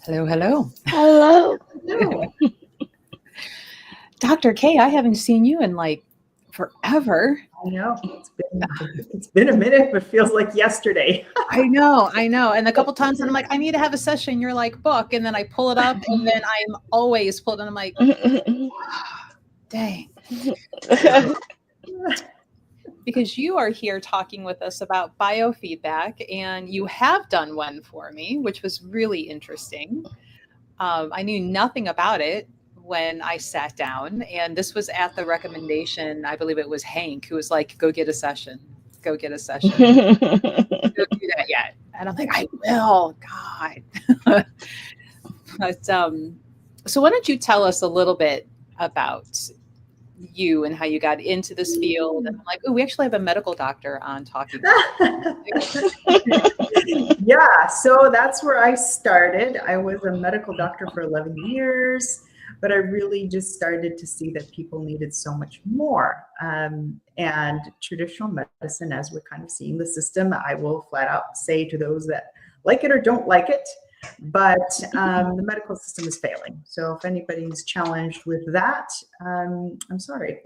Hello, hello. Hello. No, Dr. K, I haven't seen you in like forever. I know it's been a minute, but feels like yesterday. I know. And a couple times I'm like, I need to have a session. You're like, book. And then I pull it up and then I'm always pulled and I'm like, dang. Because you are here talking with us about biofeed back and you have done one for me, which was really interesting. I knew nothing about it when I sat down, and this was at the recommendation. I believe it was Hank who was like, "Go get a session, go get a session, don't do that yet." And I'm like, "I will, God." But so why don't you tell us a little bit about you and how you got into this field? And I'm like, oh, we actually have a medical doctor on talking. Yeah, so that's where I started. I was a medical doctor for 11 years, but I really just started to see that people needed so much more. And traditional medicine, as we're kind of seeing the system, I will flat out say to those that like it or don't like it, but the medical system is failing. So if anybody's challenged with that, I'm sorry.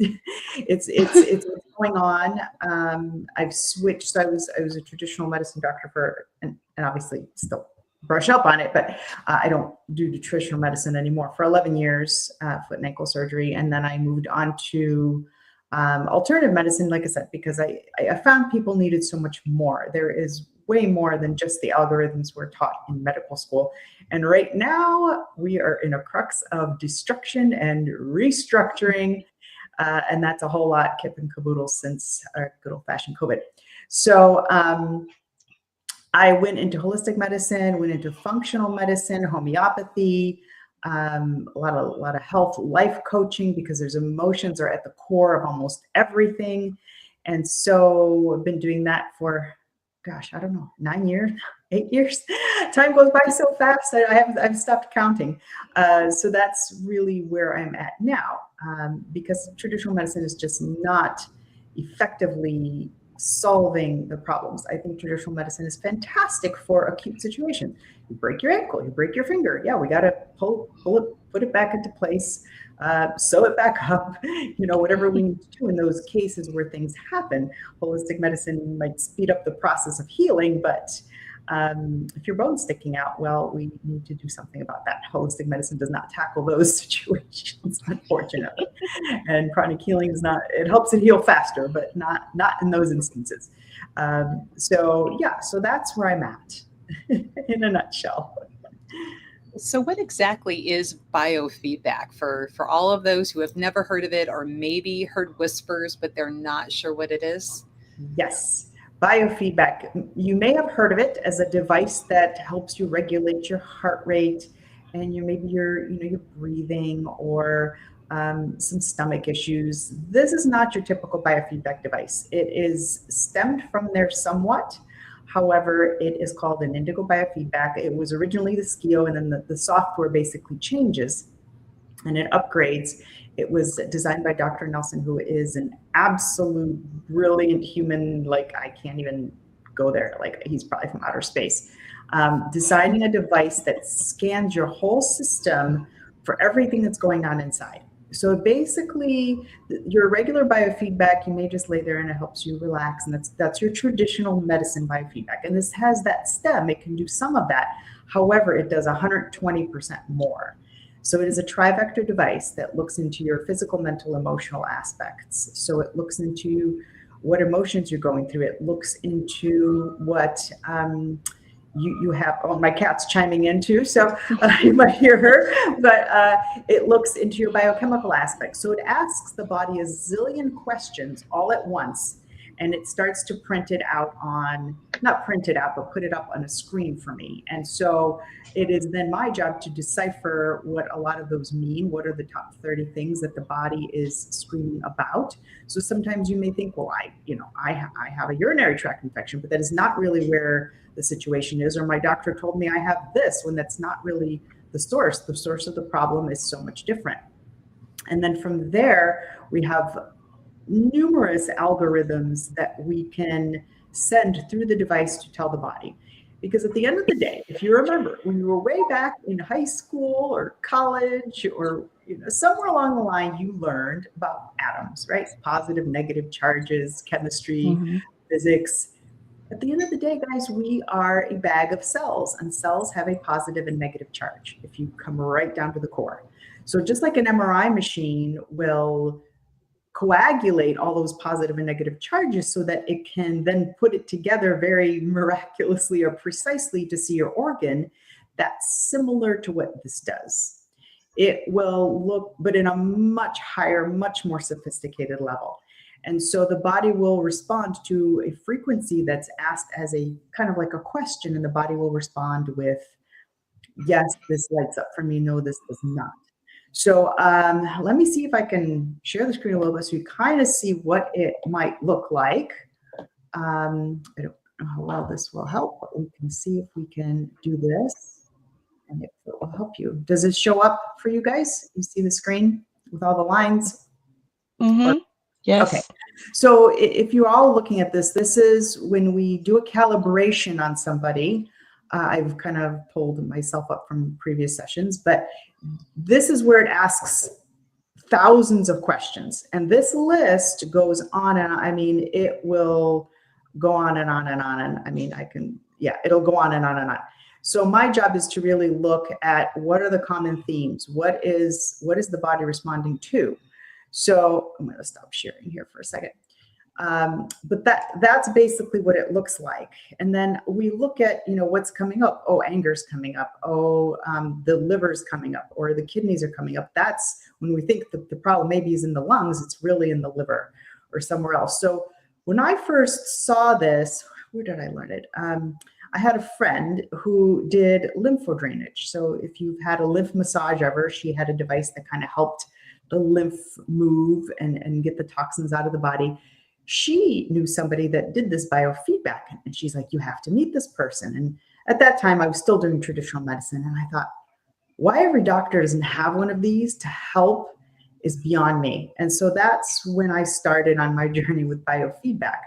It's what's going on. I've switched. So I was a traditional medicine doctor for, and obviously still brush up on it, but I don't do traditional medicine anymore for 11 years, foot and ankle surgery, and then I moved on to alternative medicine, like I said, because I found people needed so much more. There is way more than just the algorithms we're taught in medical school. And right now we are in a crux of destruction and restructuring. And that's a whole lot kip and caboodle since good old fashioned COVID. So I went into holistic medicine, went into functional medicine, homeopathy, a lot of health, life coaching, because there's emotions are at the core of almost everything. And so I've been doing that for, gosh, I don't know, 9 years, 8 years. Time goes by so fast that I've stopped counting. So that's really where I'm at now, because traditional medicine is just not effectively solving the problems. I think traditional medicine is fantastic for acute situations. You break your ankle, you break your finger. Yeah, we got to pull it, put it back into place, sew it back up, whatever we need to do in those cases where things happen. Holistic medicine might speed up the process of healing, but if your bone's sticking out, well, we need to do something about that. Holistic medicine does not tackle those situations, unfortunately. And chronic healing is not, it helps it heal faster, but not in those instances. So that's where I'm at in a nutshell. So what exactly is biofeedback for all of those who have never heard of it or maybe heard whispers, but they're not sure what it is? Yes. Biofeedback. You may have heard of it as a device that helps you regulate your heart rate and maybe your breathing or some stomach issues. This is not your typical biofeedback device. It is stemmed from there somewhat. However, it is called an indigo biofeedback. It was originally the SKIO, and then the software basically changes and it upgrades. It was designed by Dr. Nelson, who is an absolute brilliant human. Like, I can't even go there. Like, he's probably from outer space. Designing a device that scans your whole system for everything that's going on inside. So basically, your regular biofeedback, you may just lay there and it helps you relax, and that's your traditional medicine biofeedback. And this has that stem. It can do some of that. However, it does 120% more. So it is a trivector device that looks into your physical, mental, emotional aspects. So it looks into what emotions you're going through. It looks into what you have. Oh, my cat's chiming in too, so you might hear her. But it looks into your biochemical aspects. So it asks the body a zillion questions all at once. And it starts to print it out not print it out, but put it up on a screen for me. And so it is then my job to decipher what a lot of those mean. What are the top 30 things that the body is screaming about? So sometimes you may think, well, I have a urinary tract infection, but that is not really where the situation is. Or my doctor told me I have this, when that's not really the source. The source of the problem is so much different. And then from there, we have numerous algorithms that we can send through the device to tell the body. Because at the end of the day, if you remember, when you were way back in high school or college or somewhere along the line, you learned about atoms, right? Positive, negative charges, chemistry, Mm-hmm. physics. At the end of the day, guys, we are a bag of cells, and cells have a positive and negative charge if you come right down to the core. So just like an MRI machine will coagulate all those positive and negative charges so that it can then put it together very miraculously or precisely to see your organ, that's similar to what this does. It will look, but in a much higher, much more sophisticated level. And so the body will respond to a frequency that's asked as a kind of like a question, and the body will respond with, yes, this lights up for me, no, this does not. So let me see if I can share the screen a little bit so you kind of see what it might look like. I don't know how well this will help, but we can see if we can do this and if it will help you. Does it show up for you guys? You see the screen with all the lines? Mm-hmm. Yes. Okay. So if you're all looking at this, this is when we do a calibration on somebody. I've kind of pulled myself up from previous sessions, but this is where it asks thousands of questions. And this list goes on and on. I mean, it will go on and on and on. And I mean, it'll go on and on and on. So my job is to really look at what are the common themes? What is the body responding to? So I'm going to stop sharing here for a second. But that's basically what it looks like. And then we look at, what's coming up. Oh, anger's coming up. Oh, the liver's coming up, or the kidneys are coming up. That's when we think the problem maybe is in the lungs. It's really in the liver or somewhere else. So when I first saw this, where did I learn it? I had a friend who did lymphodrainage. So if you've had a lymph massage ever, she had a device that kind of helped the lymph move and get the toxins out of the body. She knew somebody that did this biofeedback, and she's like, you have to meet this person. And at that time I was still doing traditional medicine, and I thought, why every doctor doesn't have one of these to help is beyond me. And so that's when I started on my journey with biofeedback.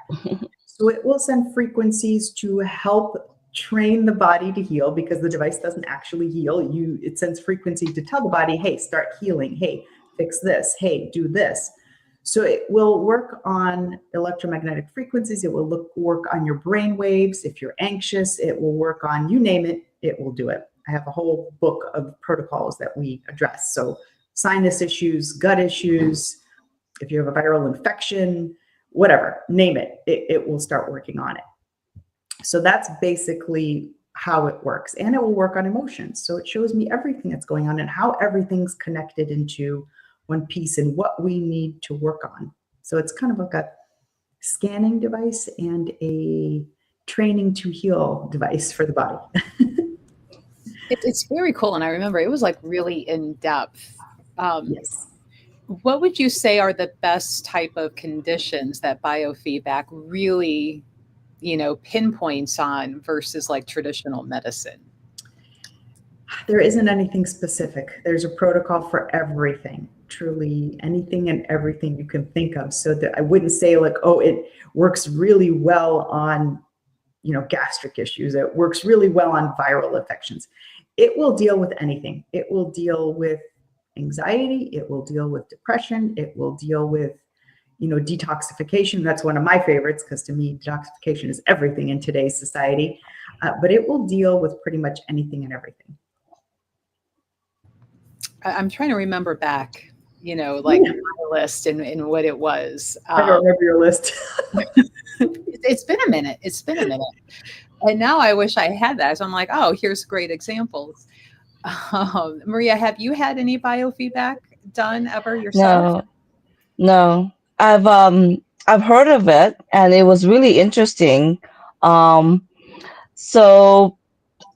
So it will send frequencies to help train the body to heal, because the device doesn't actually heal. It sends frequency to tell the body, hey, start healing. Hey, fix this. Hey, do this. So it will work on electromagnetic frequencies. It will work on your brain waves. If you're anxious, it will work on, you name it, it will do it. I have a whole book of protocols that we address. So sinus issues, gut issues, if you have a viral infection, whatever, name it, it will start working on it. So that's basically how it works. And it will work on emotions. So it shows me everything that's going on and how everything's connected into one piece and what we need to work on. So it's kind of like a scanning device and a training to heal device for the body. It's very cool. And I remember it was like really in depth. Yes. What would you say are the best type of conditions that biofeedback really, pinpoints on versus like traditional medicine? There isn't anything specific. There's a protocol for everything, truly anything and everything you can think of. So that I wouldn't say like, oh, it works really well on, gastric issues. It works really well on viral infections. It will deal with anything. It will deal with anxiety. It will deal with depression. It will deal with, detoxification. That's one of my favorites, because to me, detoxification is everything in today's society. But it will deal with pretty much anything and everything. I'm trying to remember back, like my list and what it was. I don't remember your list. It's been a minute. And now I wish I had that. So I'm like, oh, here's great examples. Maria, have you had any biofeedback done ever yourself? No. I've heard of it, and it was really interesting. So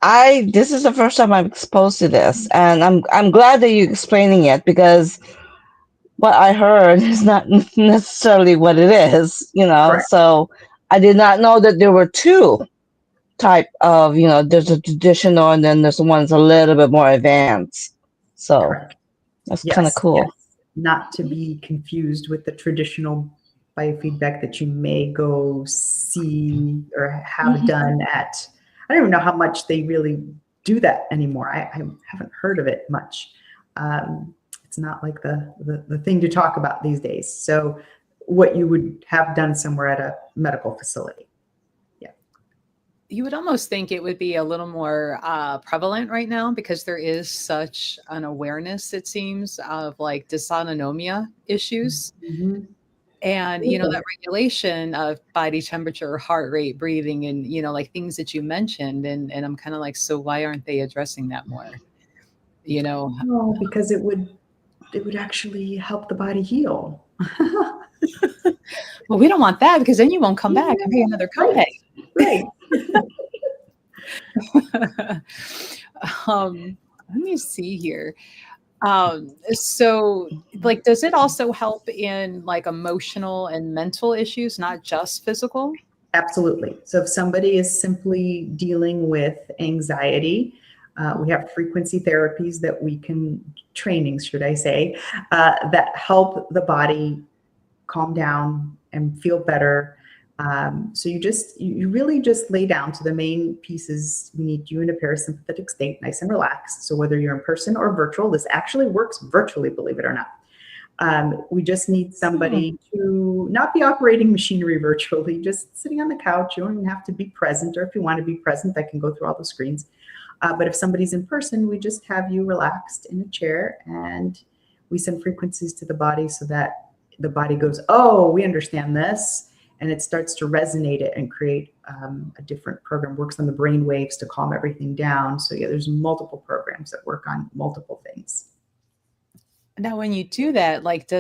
this is the first time I'm exposed to this, and I'm glad that you're explaining it, because what I heard is not necessarily what it is, Correct. So I did not know that there were two type of, there's a traditional and then there's the ones a little bit more advanced. So Correct. that's kind of cool. Yes. Not to be confused with the traditional biofeedback that you may go see or have done at I don't even know how much they really do that anymore. I haven't heard of it much. It's not like the thing to talk about these days. So what you would have done somewhere at a medical facility. Yeah. You would almost think it would be a little more prevalent right now because there is such an awareness, it seems, of like dysautonomia issues. Mm-hmm. And, that regulation of body temperature, heart rate, breathing, and, like things that you mentioned. And I'm kind of like, so why aren't they addressing that more? No, because it would actually help the body heal. Well, we don't want that because then you won't come back and pay another copay. Right. Let me see here. So like, does it also help in like emotional and mental issues, not just physical? Absolutely. So if somebody is simply dealing with anxiety, we have frequency therapies that we can, trainings, should I say, that help the body calm down and feel better. So you really just lay down to the main pieces. We need you in a parasympathetic state, nice and relaxed. So whether you're in person or virtual, this actually works virtually, believe it or not. We just need somebody to not be operating machinery virtually, just sitting on the couch. You don't even have to be present, or if you want to be present, I can go through all the screens. But if somebody's in person, we just have you relaxed in a chair and we send frequencies to the body so that the body goes, oh, we understand this. And it starts to resonate it and create a different program, works on the brain waves to calm everything down. So yeah, there's multiple programs that work on multiple things. Now, when you do that, like,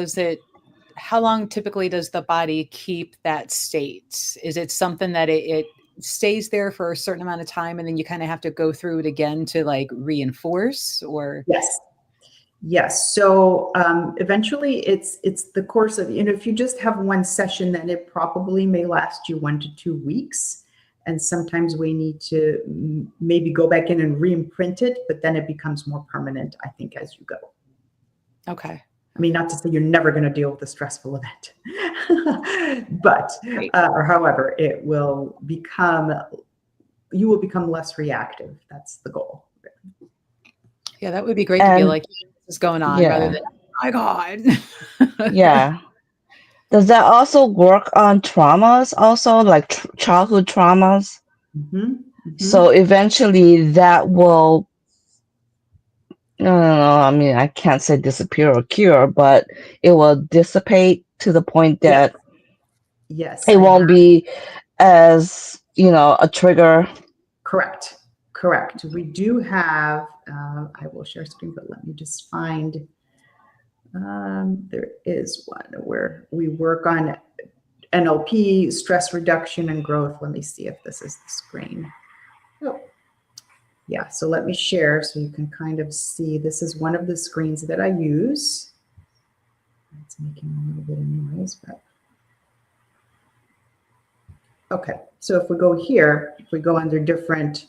how long typically does the body keep that state? Is it something that it stays there for a certain amount of time and then you kind of have to go through it again to like reinforce, or? Yes. So eventually it's the course of, if you just have one session, then it probably may last you 1 to 2 weeks. And sometimes we need to maybe go back in and re-imprint it, but then it becomes more permanent, I think, as you go. Okay. I mean, not to say you're never going to deal with a stressful event, but, or however, you will become less reactive. That's the goal. Really. Yeah, that would be great to be like, this is going on, rather than, oh my God. Yeah. Does that also work on traumas also, like childhood traumas? Mm-hmm. Mm-hmm. So eventually that will, no, I mean, I can't say disappear or cure, but it will dissipate to the point that it won't be as, a trigger. Correct. We do have, I will share screen, but let me just find, there is one where we work on NLP, stress reduction and growth. Let me see if this is the screen. Oh, yeah. So let me share so you can kind of see. This is one of the screens that I use. It's making a little bit of noise, but okay. So if we go here, if we go under different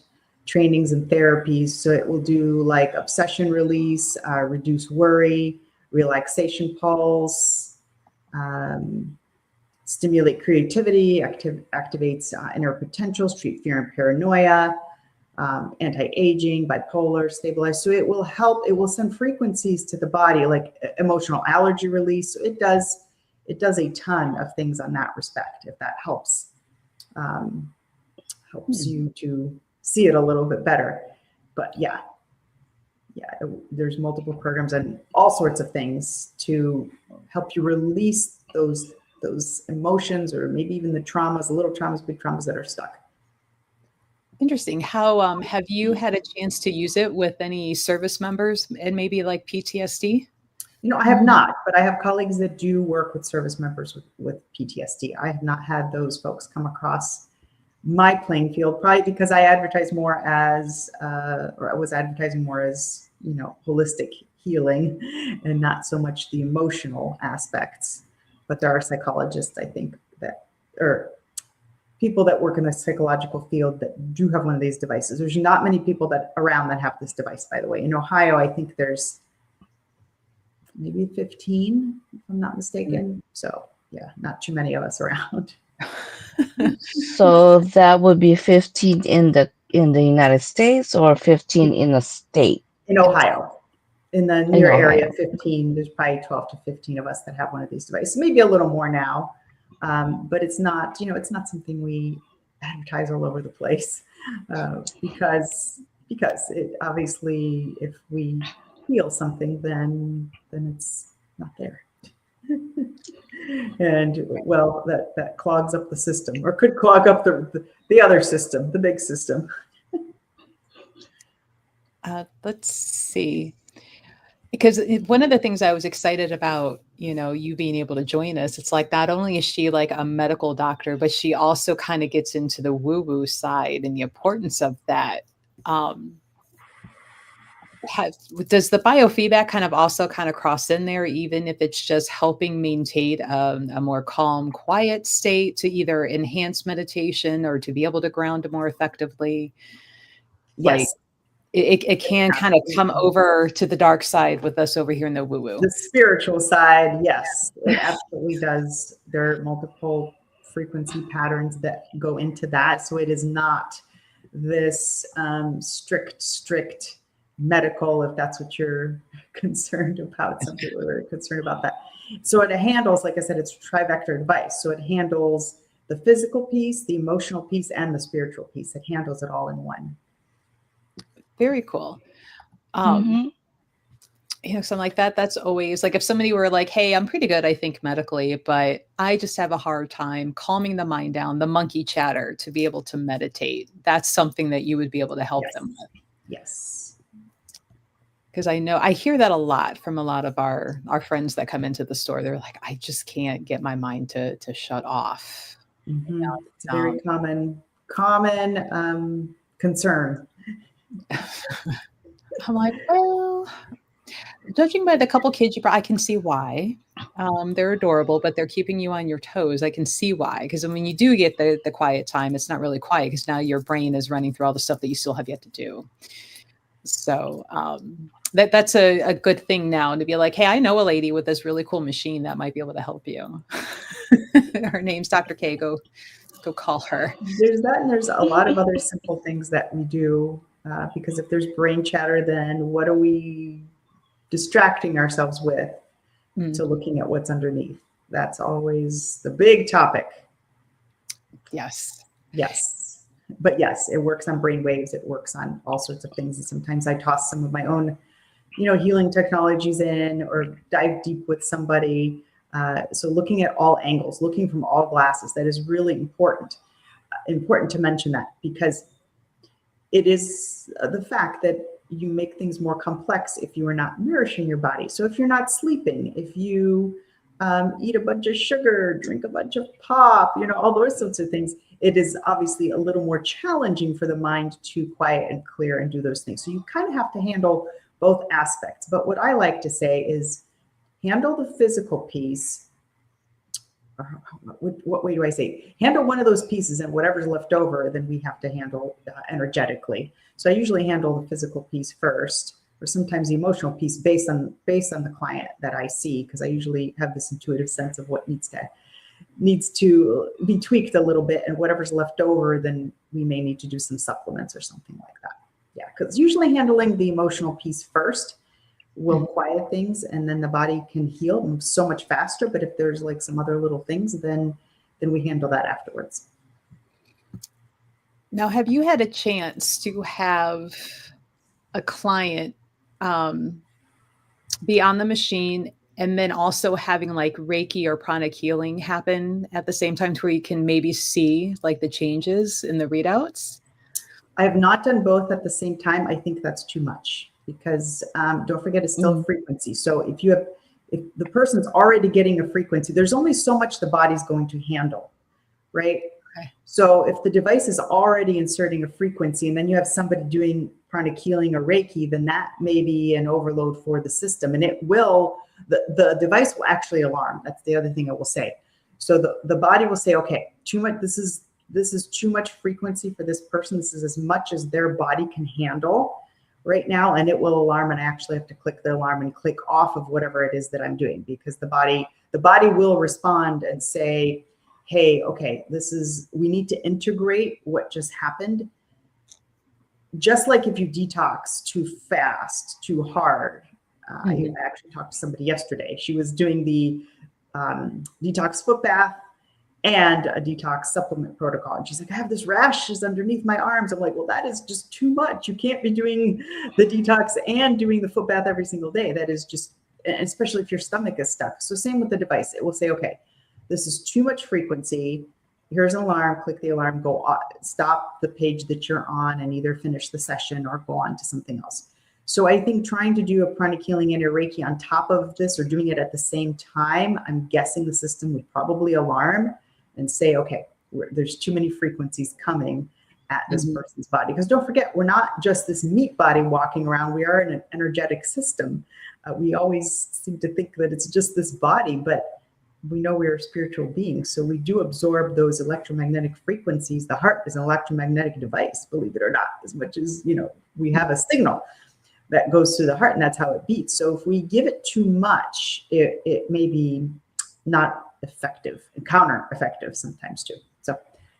trainings and therapies, so it will do like obsession release, reduce worry, relaxation pulse, stimulate creativity, activates inner potentials, treat fear and paranoia, anti-aging, bipolar, stabilize. So it will help, it will send frequencies to the body, like emotional allergy release. So it does a ton of things on that respect, if that helps. Helps you to see it a little bit better. But yeah, there's multiple programs and all sorts of things to help you release those emotions, or maybe even the traumas, the little traumas, big traumas that are stuck. Interesting. How have you had a chance to use it with any service members and maybe like PTSD? I have not, but I have colleagues that do work with service members with PTSD. I have not had those folks come across my playing field, probably because I advertise more as, or I was advertising more as, holistic healing and not so much the emotional aspects. But there are psychologists, I think, or people that work in the psychological field that do have one of these devices. There's not many people around that have this device, by the way. In Ohio, I think there's maybe 15, if I'm not mistaken. So yeah, not too many of us around. So that would be 15 in the in the United States or 15 in the state? In Ohio. In the In near Ohio. area, 15, there's probably 12 to 15 of us that have one of these devices, maybe a little more now. But it's not, it's not something we advertise all over the place because it obviously, if we feel something, then it's not there. And well, that clogs up the system, or could clog up the other system, the big system. Let's see. Because one of the things I was excited about, you being able to join us, it's like not only is she like a medical doctor, but she also kind of gets into the woo-woo side and the importance of that. Does the biofeedback kind of also kind of cross in there, even if it's just helping maintain a more calm, quiet state to either enhance meditation or to be able to ground more effectively? Yes. Like, it can kind of come over to the dark side with us over here in the woo-woo. The spiritual side, yes, it absolutely does. There are multiple frequency patterns that go into that. So it is not this strict medical, if that's what you're concerned about. Some people are very concerned about that. So it handles, like I said, it's a trivector device. So it handles the physical piece, the emotional piece, and the spiritual piece. It handles it all in one. Very cool. Mm-hmm. Something like that. That's always like if somebody were like, hey, I'm pretty good, I think, medically, but I just have a hard time calming the mind down, the monkey chatter to be able to meditate. That's something that you would be able to help them with. Yes. Because I hear that a lot from a lot of our friends that come into the store. They're like, I just can't get my mind to shut off. Mm-hmm. It's a very common concern. I'm like, well, judging by the couple kids you brought, I can see why. They're adorable, but they're keeping you on your toes. I can see why. Because when you do get the quiet time, it's not really quiet because now your brain is running through all the stuff that you still have yet to do. So that's a good thing now to be like, hey, I know a lady with this really cool machine that might be able to help you. Her name's Dr. K. Go call her. There's that, and there's a lot of other simple things that we do because if there's brain chatter, then what are we distracting ourselves with to looking at what's underneath? That's always the big topic. Yes. But yes, it works on brain waves. It works on all sorts of things. And sometimes I toss some of my own, healing technologies in or dive deep with somebody. So looking at all angles, looking from all glasses, that is really important. Important to mention that because it is the fact that you make things more complex if you are not nourishing your body. So if you're not sleeping, if you eat a bunch of sugar, drink a bunch of pop, all those sorts of things, it is obviously a little more challenging for the mind to quiet and clear and do those things. So you kind of have to handle both aspects. But what I like to say is handle the physical piece. What way do I say? Handle one of those pieces, and whatever's left over, then we have to handle energetically. So I usually handle the physical piece first, or sometimes the emotional piece based on the client that I see, because I usually have this intuitive sense of what needs to be tweaked a little bit, and whatever's left over, then we may need to do some supplements or something like that. Yeah, because usually handling the emotional piece first will quiet things, and then the body can heal so much faster. But if there's like some other little things, then we handle that afterwards. Now, have you had a chance to have a client be on the machine and then also having like Reiki or pranic healing happen at the same time to where you can maybe see like the changes in the readouts? I have not done both at the same time. I think that's too much because don't forget it's still a frequency. So if the person's already getting a frequency, there's only so much the body's going to handle, right? Okay. So if the device is already inserting a frequency and then you have somebody doing pranic healing or Reiki, then that may be an overload for the system, and it will, the device will actually alarm. That's the other thing I will say. So the body will say, okay, too much, this is too much frequency for this person. This is as much as their body can handle right now, and it will alarm, and I actually have to click the alarm and click off of whatever it is that I'm doing, because the body will respond and say, hey, okay, we need to integrate what just happened just like if you detox too fast, too hard. I actually talked to somebody yesterday. She was doing the detox foot bath and a detox supplement protocol. And she's like, I have this rashes underneath my arms. I'm like, well, that is just too much. You can't be doing the detox and doing the foot bath every single day. That is just, especially if your stomach is stuck. So same with the device. It will say, okay, this is too much frequency. Here's an alarm, click the alarm, go stop the page that you're on and either finish the session or go on to something else. So I think trying to do a pranic healing and a Reiki on top of this or doing it at the same time, I'm guessing the system would probably alarm and say, okay, there's too many frequencies coming at this person's body. Because don't forget, we're not just this meat body walking around. We are in an energetic system. We always seem to think that it's just this body, but we know we're spiritual beings. So we do absorb those electromagnetic frequencies. The heart is an electromagnetic device, believe it or not, as much as, we have a signal that goes through the heart and that's how it beats. So if we give it too much, it may be not effective and counter-effective sometimes too. So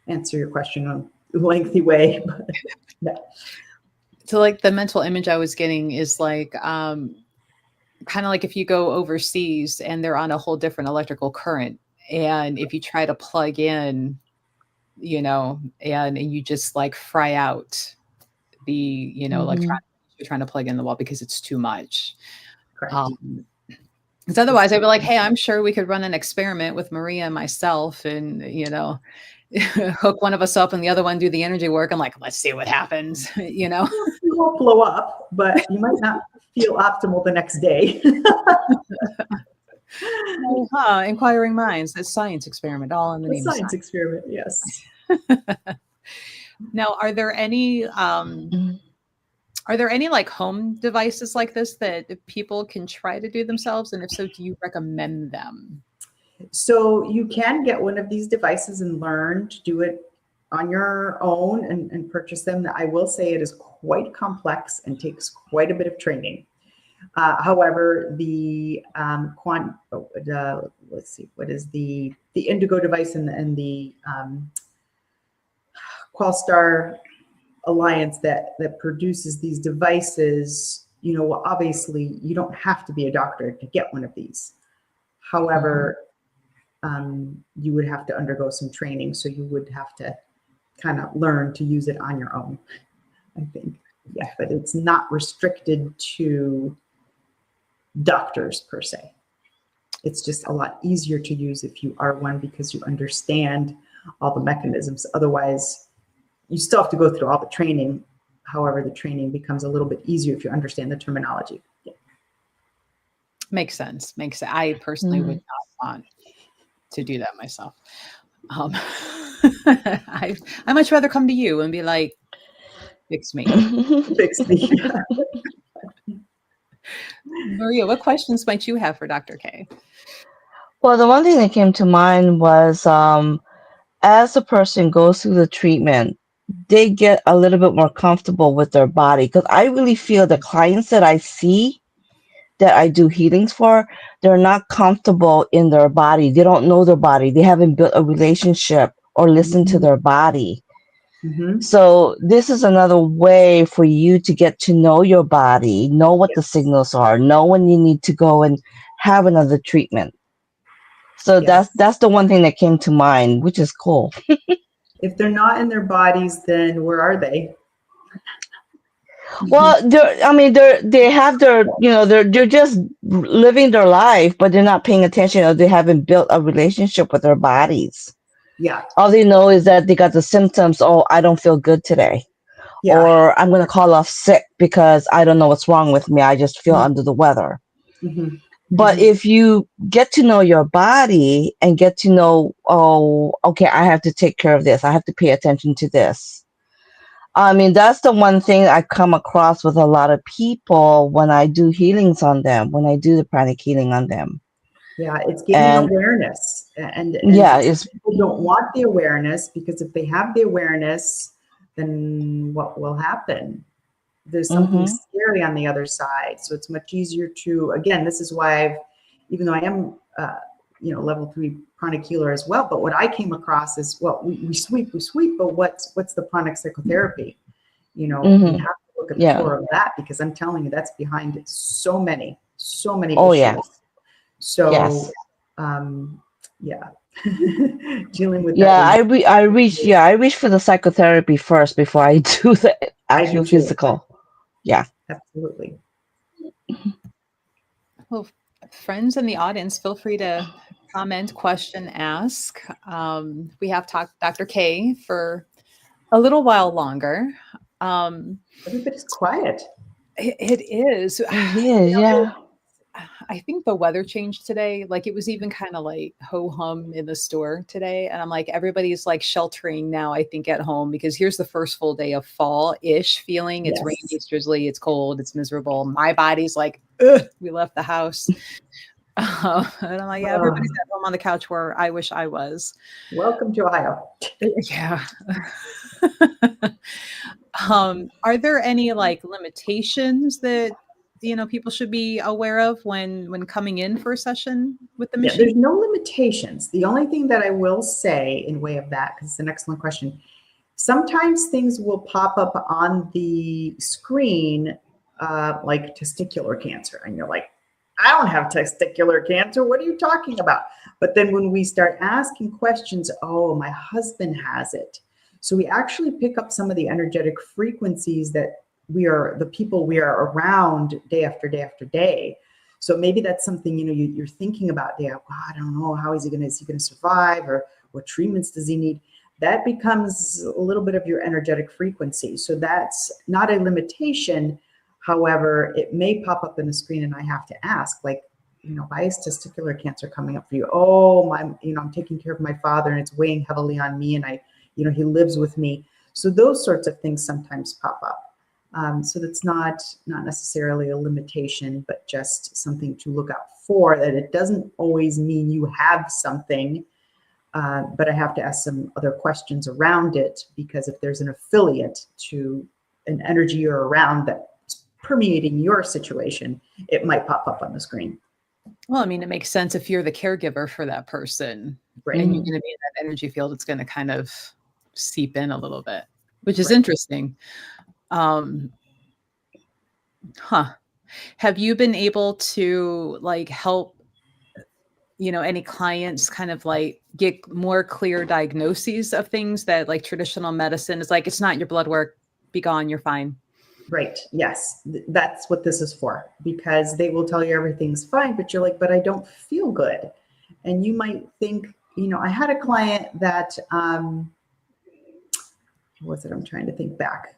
answer your question in a lengthy way. But, yeah. So like the mental image I was getting is like, kind of like if you go overseas and they're on a whole different electrical current. And if you try to plug in, and you just like fry out the, electronics you're trying to plug in the wall because it's too much. Correct. Because otherwise I'd be like, hey, I'm sure we could run an experiment with Maria and myself and, hook one of us up and the other one do the energy work. I'm like, let's see what happens, You won't blow up, but you might not feel optimal the next day. Inquiring minds, a science experiment, all in the name of science experiment, yes. Now, are there any like home devices like this that people can try to do themselves? And if so, do you recommend them? So you can get one of these devices and learn to do it on your own and purchase them. I will say it is quite complex and takes quite a bit of training. However, the let's see, what is the Indigo device and the Qualstar Alliance that produces these devices, obviously you don't have to be a doctor to get one of these. However, you would have to undergo some training, so you would have to kind of learn to use it on your own, I think. Yeah, but it's not restricted to doctors per se. It's just a lot easier to use if you are one because you understand all the mechanisms. Otherwise, you still have to go through all the training. However, the training becomes a little bit easier if you understand the terminology. Yeah. Makes sense. I personally would not want to do that myself. I much rather come to you and be like, fix me. Fix me. Maria, what questions might you have for Dr. K? Well, the one thing that came to mind was as a person goes through the treatment, they get a little bit more comfortable with their body. Because I really feel the clients that I see that I do healings for, they're not comfortable in their body. They don't know their body. They haven't built a relationship or listened to their body. So this is another way for you to get to know your body, know what the signals are, know when you need to go and have another treatment. So that's the one thing that came to mind, which is cool. If they're not in their bodies, then where are they? Well, they have their, they're just living their life, but they're not paying attention, or they haven't built a relationship with their bodies. Yeah. All they know is that they got the symptoms. Oh, I don't feel good today. Yeah. Or I'm going to call off sick because I don't know what's wrong with me. I just feel under the weather. But if you get to know your body and get to know, oh, okay, I have to take care of this. I have to pay attention to this. I mean, that's the one thing I come across with a lot of people when I do healings on them, when I do the pranic healing on them. Yeah, it's gaining awareness. And people don't want the awareness, because if they have the awareness, then what will happen? There's something scary on the other side. So it's much easier to, again, this is why even though I am, level 3 pranic healer as well, but what I came across is, well, we sweep, but what's the pranic psychotherapy? We Mm-hmm. have to look at the Yeah. core of that, because I'm telling you, that's behind so many Oh, issues. yeah. So, Yes. Yeah, dealing with Yeah, that. I reach for the psychotherapy first before I do the I actual do too. physical. Yeah. Absolutely. Well, friends in the audience, feel free to comment, question, ask. We have talked Dr. K for a little while longer. Everybody's quiet. It is. Yeah, yeah. I think the weather changed today. Like it was even kind of like ho hum in the store today. And I'm like, everybody's like sheltering now, I think, at home, because here's the first full day of fall ish feeling. It's Yes. rainy, it's drizzly, it's cold, it's miserable. My body's like, ugh, we left the house. And I'm like, yeah, everybody's at home on the couch where I wish I was. Welcome to Ohio. Yeah. Are there any like limitations that people should be aware of when coming in for a session with the machine? There's no limitations. The only thing that I will say in way of that, because it's an excellent question, sometimes things will pop up on the screen like testicular cancer, and you're like, I don't have testicular cancer. What are you talking about? But then when we start asking questions, oh, my husband has it. So we actually pick up some of the energetic frequencies that the people we are around day after day after day. So maybe that's something, you're thinking about, I don't know, is he going to survive, or what treatments does he need? That becomes a little bit of your energetic frequency. So that's not a limitation. However, it may pop up in the screen and I have to ask, like, why is testicular cancer coming up for you? Oh, I'm taking care of my father and it's weighing heavily on me, and he lives with me. So those sorts of things sometimes pop up. So that's not necessarily a limitation, but just something to look out for, that it doesn't always mean you have something, but I have to ask some other questions around it, because if there's an affiliate to an energy you're around that's permeating your situation, it might pop up on the screen. Well, I mean, it makes sense if you're the caregiver for that person, Right. and you're going to be in that energy field, it's going to kind of seep in a little bit, which is Right. interesting. Have you been able to like help, any clients kind of like get more clear diagnoses of things that like traditional medicine is like, it's not your blood work, be gone, you're fine? Right. Yes. That's what this is for, because they will tell you everything's fine, but you're like, but I don't feel good. And you might think, I had a client that, what was it? I'm trying to think back.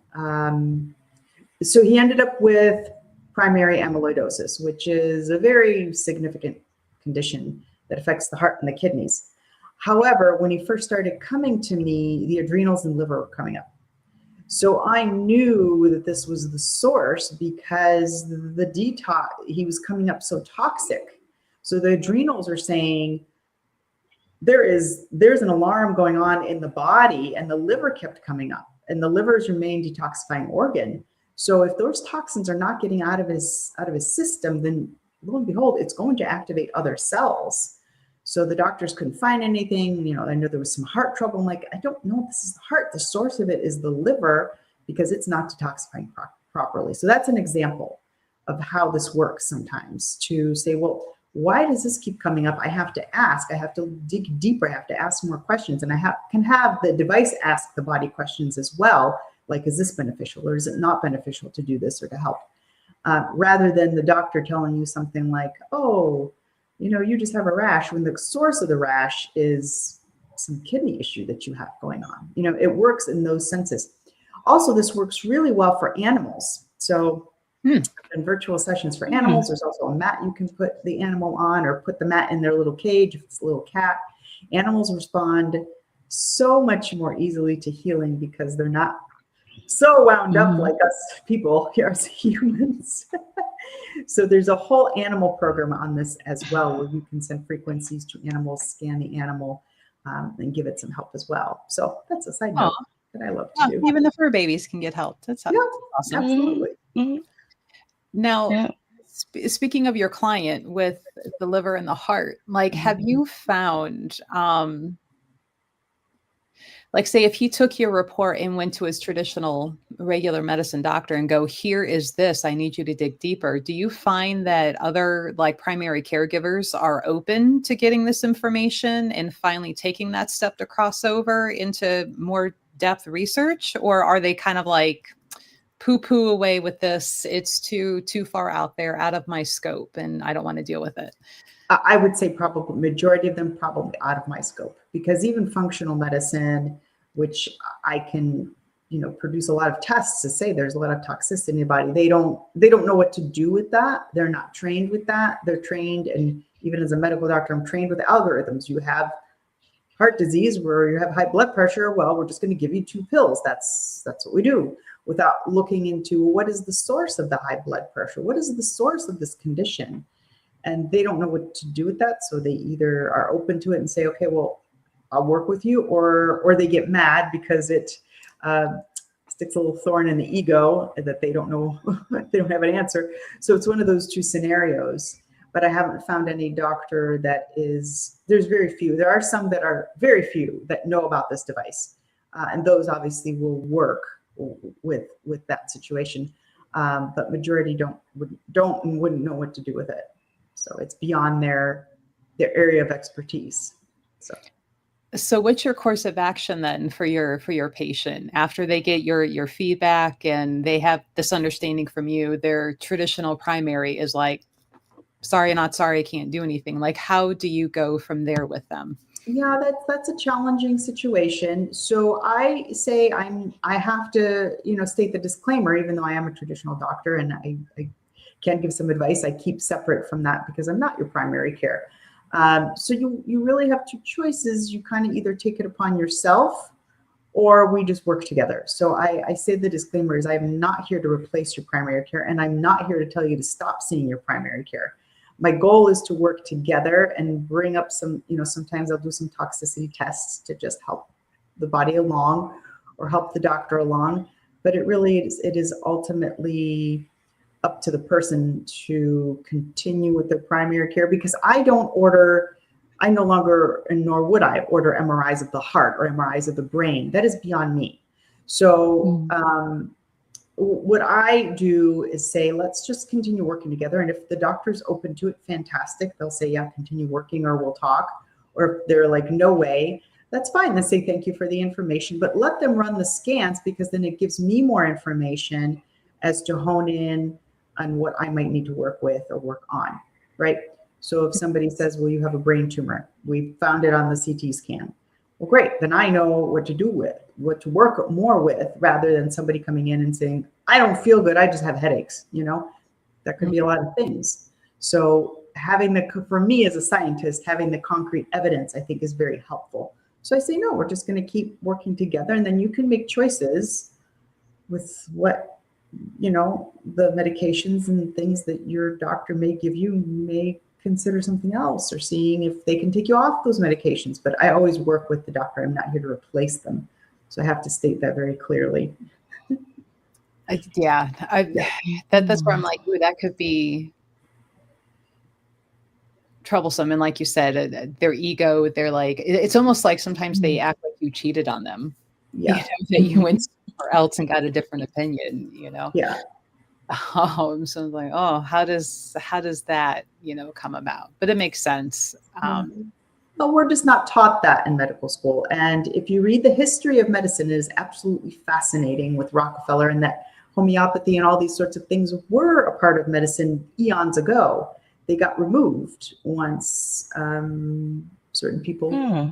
So he ended up with primary amyloidosis, which is a very significant condition that affects the heart and the kidneys. However, when he first started coming to me, the adrenals and liver were coming up. So I knew that this was the source, because the detox, he was coming up so toxic. So the adrenals are saying there's an alarm going on in the body, and the liver kept coming up, and the liver is your main detoxifying organ. So if those toxins are not getting out of his system, then lo and behold, it's going to activate other cells. So the doctors couldn't find anything. I know there was some heart trouble. I'm like, I don't know if this is the heart. The source of it is the liver, because it's not detoxifying properly. So that's an example of how this works sometimes, to say, well, why does this keep coming up? I have to ask. I have to dig deeper. I have to ask more questions. And I can have the device ask the body questions as well, like, is this beneficial, or is it not beneficial to do this or to help? Rather than the doctor telling you something like, oh, you just have a rash, when the source of the rash is some kidney issue that you have going on. It works in those senses. Also, this works really well for animals. So in virtual sessions for animals, there's also a mat you can put the animal on, or put the mat in their little cage if it's a little cat. Animals respond so much more easily to healing, because they're not so wound up like us people here as humans. So there's a whole animal program on this as well, where you can send frequencies to animals, scan the animal, and give it some help as well. So that's a side note that I love to do. Even the fur babies can get help. That's awesome. Absolutely. Now, speaking of your client with the liver and the heart, like, have you found like say if he took your report and went to his traditional regular medicine doctor and go, here is this, I need you to dig deeper. Do you find that other like primary caregivers are open to getting this information and finally taking that step to cross over into more depth research? Or are they kind of like poo-poo away with this? It's too far out there, out of my scope, and I don't want to deal with it. I would say probably majority of them probably out of my scope, because even functional medicine, which I can, produce a lot of tests to say there's a lot of toxicity in the body. They don't know what to do with that. They're not trained with that. They're trained, and even as a medical doctor, I'm trained with algorithms. You have heart disease where you have high blood pressure. Well, we're just going to give you 2 pills. That's what we do, without looking into what is the source of the high blood pressure? What is the source of this condition? And they don't know what to do with that. So they either are open to it and say, okay, well, I'll work with you, or they get mad because it sticks a little thorn in the ego that they don't know, they don't have an answer. So it's one of those 2 scenarios. But I haven't found any doctor there's very few. There are some that are very few that know about this device. And those obviously will work with that situation. But majority don't and wouldn't know what to do with it. So it's beyond their area of expertise. So what's your course of action then for your patient after they get your feedback and they have this understanding from you? Their traditional primary is like, sorry, not sorry, I can't do anything. Like, how do you go from there with them? Yeah, that's a challenging situation. So I say I have to, state the disclaimer, even though I am a traditional doctor and I can give some advice, I keep separate from that because I'm not your primary care. So you really have 2 choices. You kind of either take it upon yourself or we just work together. So I say the disclaimer is I'm not here to replace your primary care, and I'm not here to tell you to stop seeing your primary care. My goal is to work together and bring up some, sometimes I'll do some toxicity tests to just help the body along or help the doctor along. But it is ultimately up to the person to continue with their primary care, because I no longer, and nor would I order MRIs of the heart or MRIs of the brain. That is beyond me. So what I do is say, let's just continue working together. And if the doctor's open to it, fantastic. They'll say, yeah, continue working, or we'll talk. Or if they're like, no way, that's fine. They say, thank you for the information, but let them run the scans, because then it gives me more information as to hone in on what I might need to work with or work on, right? So if somebody says, well, you have a brain tumor, we found it on the CT scan. Well, great. Then I know what to work more with, rather than somebody coming in and saying, I don't feel good, I just have headaches. That could be a lot of things. So for me as a scientist, having the concrete evidence, I think, is very helpful. So I say, no, we're just going to keep working together, and then you can make choices with what, the medications and things that your doctor may give you. May consider something else, or seeing if they can take you off those medications. But I always work with the doctor. I'm not here to replace them. So I have to state that very clearly. That's where I'm like, ooh, that could be troublesome. And like you said, their ego, they're like, it's almost like sometimes they act like you cheated on them. Yeah. That you went somewhere else and got a different opinion, Yeah. Oh, so I'm like, oh, how does that, come about? But it makes sense. But we're just not taught that in medical school. And if you read the history of medicine, it is absolutely fascinating with Rockefeller, and that homeopathy and all these sorts of things were a part of medicine eons ago. They got removed once certain people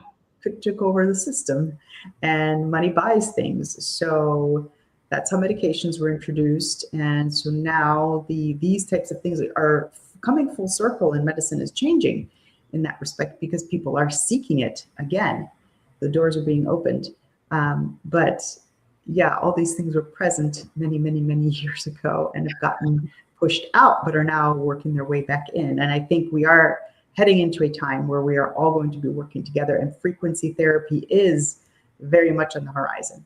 took over the system, and money buys things. So that's how medications were introduced. And so now these types of things are coming full circle, and medicine is changing in that respect, because people are seeking it again. The doors are being opened. But yeah, all these things were present many, many, many years ago and have gotten pushed out, but are now working their way back in. And I think we are heading into a time where we are all going to be working together, and frequency therapy is very much on the horizon.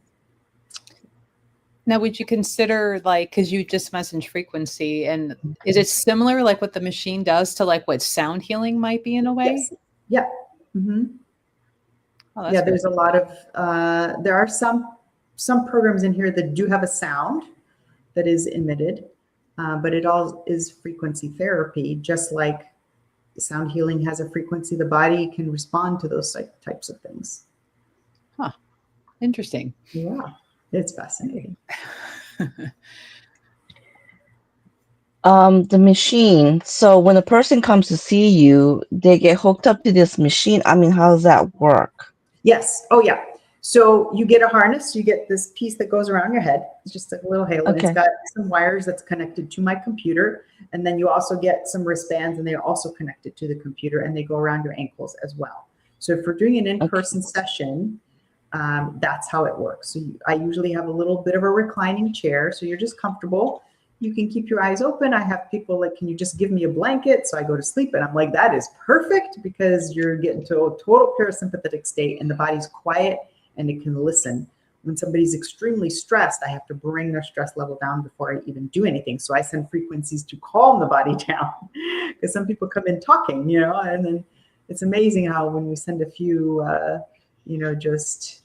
Now, would you consider, like, because you just mentioned frequency, and is it similar, like what the machine does to like what sound healing might be in a way? Yes. Yeah. Mm-hmm. Oh, Yeah, there's a lot of, there are some programs in here that do have a sound that is emitted, but it all is frequency therapy, just like sound healing has a frequency. The body can respond to those types of things. Huh. Interesting. Yeah, it's fascinating. The machine. So when a person comes to see you, they get hooked up to this machine. I mean, how does that work? Yes. Oh, yeah. So you get a harness, you get this piece that goes around your head. It's just like a little halo. Okay. It's got some wires that's connected to my computer. And then you also get some wristbands, and they're also connected to the computer, and they go around your ankles as well. So if we're doing an in-person session, that's how it works. So I usually have a little bit of a reclining chair, so you're just comfortable. You can keep your eyes open. I have people like, can you just give me a blanket so I go to sleep? And I'm like, that is perfect, because you're getting to a total parasympathetic state and the body's quiet and it can listen. When somebody's extremely stressed, I have to bring their stress level down before I even do anything. So I send frequencies to calm the body down, because some people come in talking, and then it's amazing how when we send a few, just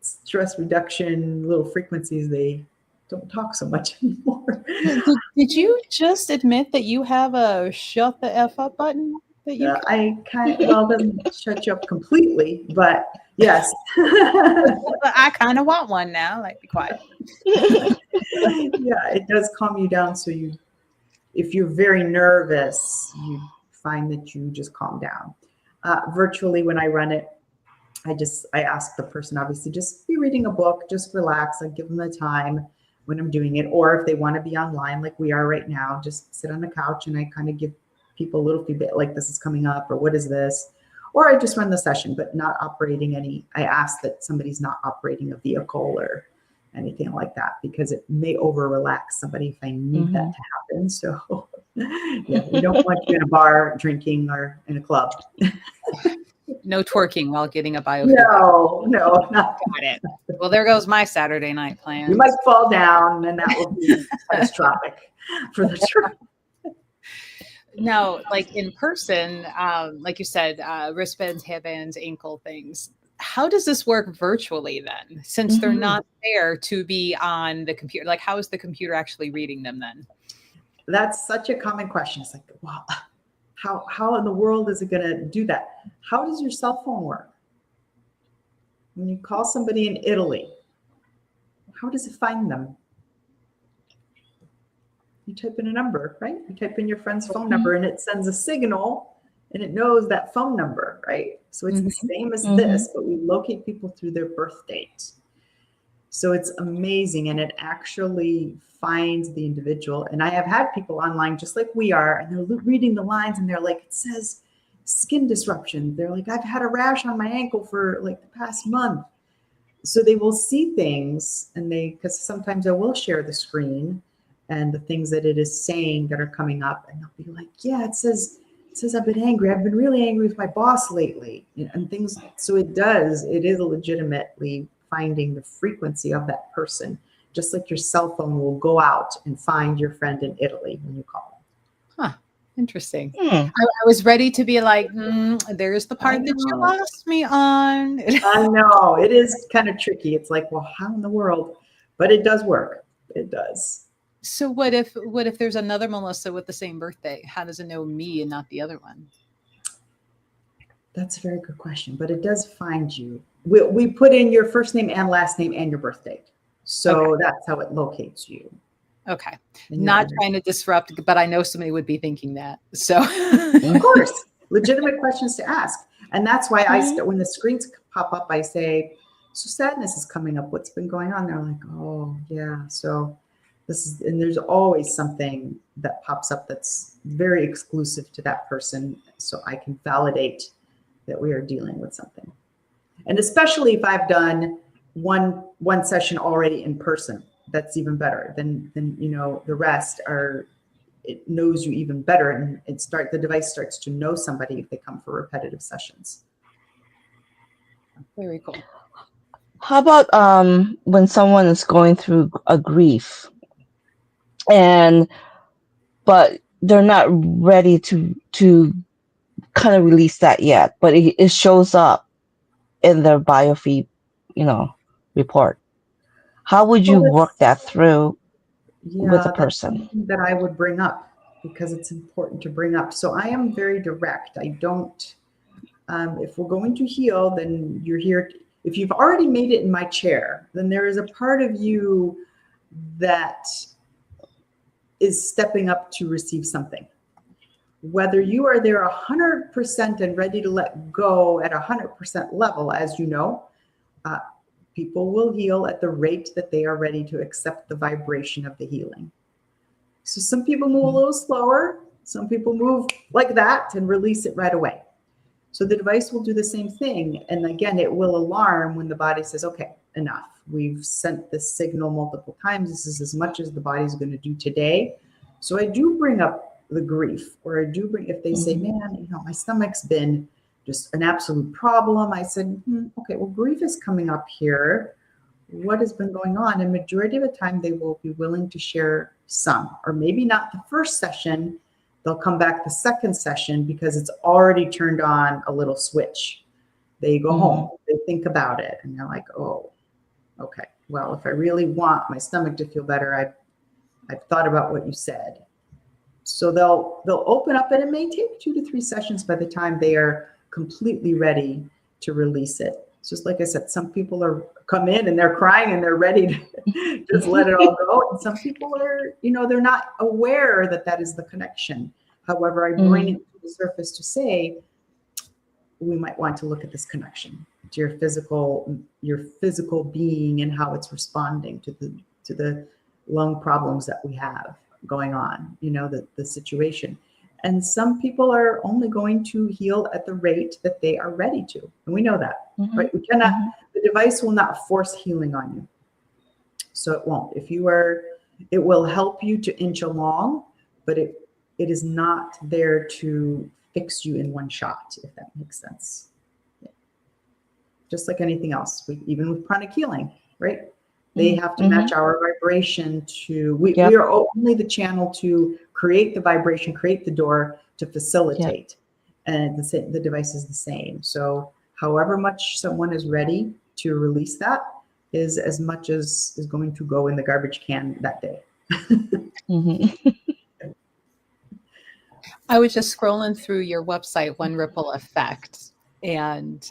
stress reduction little frequencies, they don't talk so much anymore. Did you just admit that you have a shut the F up button? That you it doesn't shut you up completely, but yes. I kind of want one now. Like, be quiet. Yeah, it does calm you down. So if you're very nervous, you find that you just calm down. Virtually, when I run it, I ask the person, obviously, just be reading a book, just relax. I give them the time when I'm doing it. Or if they want to be online, like we are right now, just sit on the couch and I kind of give people a little feedback, like this is coming up, or what is this? Or I just run the session, but not operating I ask that somebody's not operating a vehicle or anything like that, because it may over relax somebody if I need that to happen. So yeah, we don't want you in a bar drinking or in a club. No twerking while getting a biofeed. No, not. Got it. Well, there goes my Saturday night plan. You might fall down, and that will be catastrophic for the trip. Now, like in person, like you said, wristbands, headbands, ankle things. How does this work virtually then? Since they're not there to be on the computer, like how is the computer actually reading them then? That's such a common question. It's like, wow, how in the world is it going to do that? How does your cell phone work? When you call somebody in Italy, how does it find them? You type in a number, right? You type in your friend's phone number and it sends a signal and it knows that phone number, right? So it's the same as this, but we locate people through their birth date. So it's amazing, and it actually finds the individual. And I have had people online just like we are, and they're reading the lines and they're like, it says skin disruption. They're like, I've had a rash on my ankle for like the past month. So they will see things, and because sometimes I will share the screen and the things that it is saying that are coming up, and they'll be like, yeah, it says I've been angry. I've been really angry with my boss lately, and things. So it is legitimately finding the frequency of that person, just like your cell phone will go out and find your friend in Italy when you call them. Huh. Interesting. I was ready to be like, there's the part that you lost me on. I know. It is kind of tricky. It's like, well, how in the world? But it does work. It does. So what if there's another Melissa with the same birthday? How does it know me and not the other one? That's a very good question, but it does find you. We put in your first name and last name and your birth date. So that's how it locates you. Okay. Not trying to disrupt, but I know somebody would be thinking that. So of course, legitimate questions to ask. And that's why when the screens pop up, I say, so sadness is coming up. What's been going on? They're like, oh yeah. So and there's always something that pops up that's very exclusive to that person. So I can validate that we are dealing with something. And especially if I've done one session already in person, that's even better. Then the rest it knows you even better, and the device starts to know somebody if they come for repetitive sessions. Very cool. How about when someone is going through a grief, but they're not ready to kind of release that yet, but it shows up in their biofeed, report? How would you Well, work that through with a yeah, that's person? something that I would bring up because it's important to bring up. So I am very direct. I don't, if we're going to heal, then you're here. If you've already made it in my chair, then there is a part of you that is stepping up to receive something. Whether you are there 100% and ready to let go at 100% level, as you know, people will heal at the rate that they are ready to accept the vibration of the healing. So some people move a little slower. Some people move like that and release it right away. So the device will do the same thing. And again, it will alarm when the body says, okay, enough. We've sent this signal multiple times. This is as much as the body's going to do today. So I do bring up the grief, or I do bring, if they say, man, my stomach's been just an absolute problem. I said, okay, well, grief is coming up here. What has been going on? And majority of the time they will be willing to share some, or maybe not the first session. They'll come back the second session because it's already turned on a little switch. They go home, they think about it, and they're like, oh, okay, well, if I really want my stomach to feel better, I've thought about what you said. So they'll open up, and it may take 2 to 3 sessions by the time they are completely ready to release it. It's just like I said, some people come in and they're crying and they're ready to just let it all go. And some people are, they're not aware that that is the connection. However, I bring it to the surface to say, we might want to look at this connection to your physical being and how it's responding to the lung problems that we have going on, the situation. And some people are only going to heal at the rate that they are ready to. And we know that, right? We cannot, the device will not force healing on you. So it won't. It will help you to inch along, but it is not there to fix you in one shot, if that makes sense. Yeah. Just like anything else, even with pranic healing, right? They have to match our vibration to, we are only the channel to create the vibration, create the door to facilitate. And the device is the same. So however much someone is ready to release that is as much as is going to go in the garbage can that day. I was just scrolling through your website, One Ripple Effect, and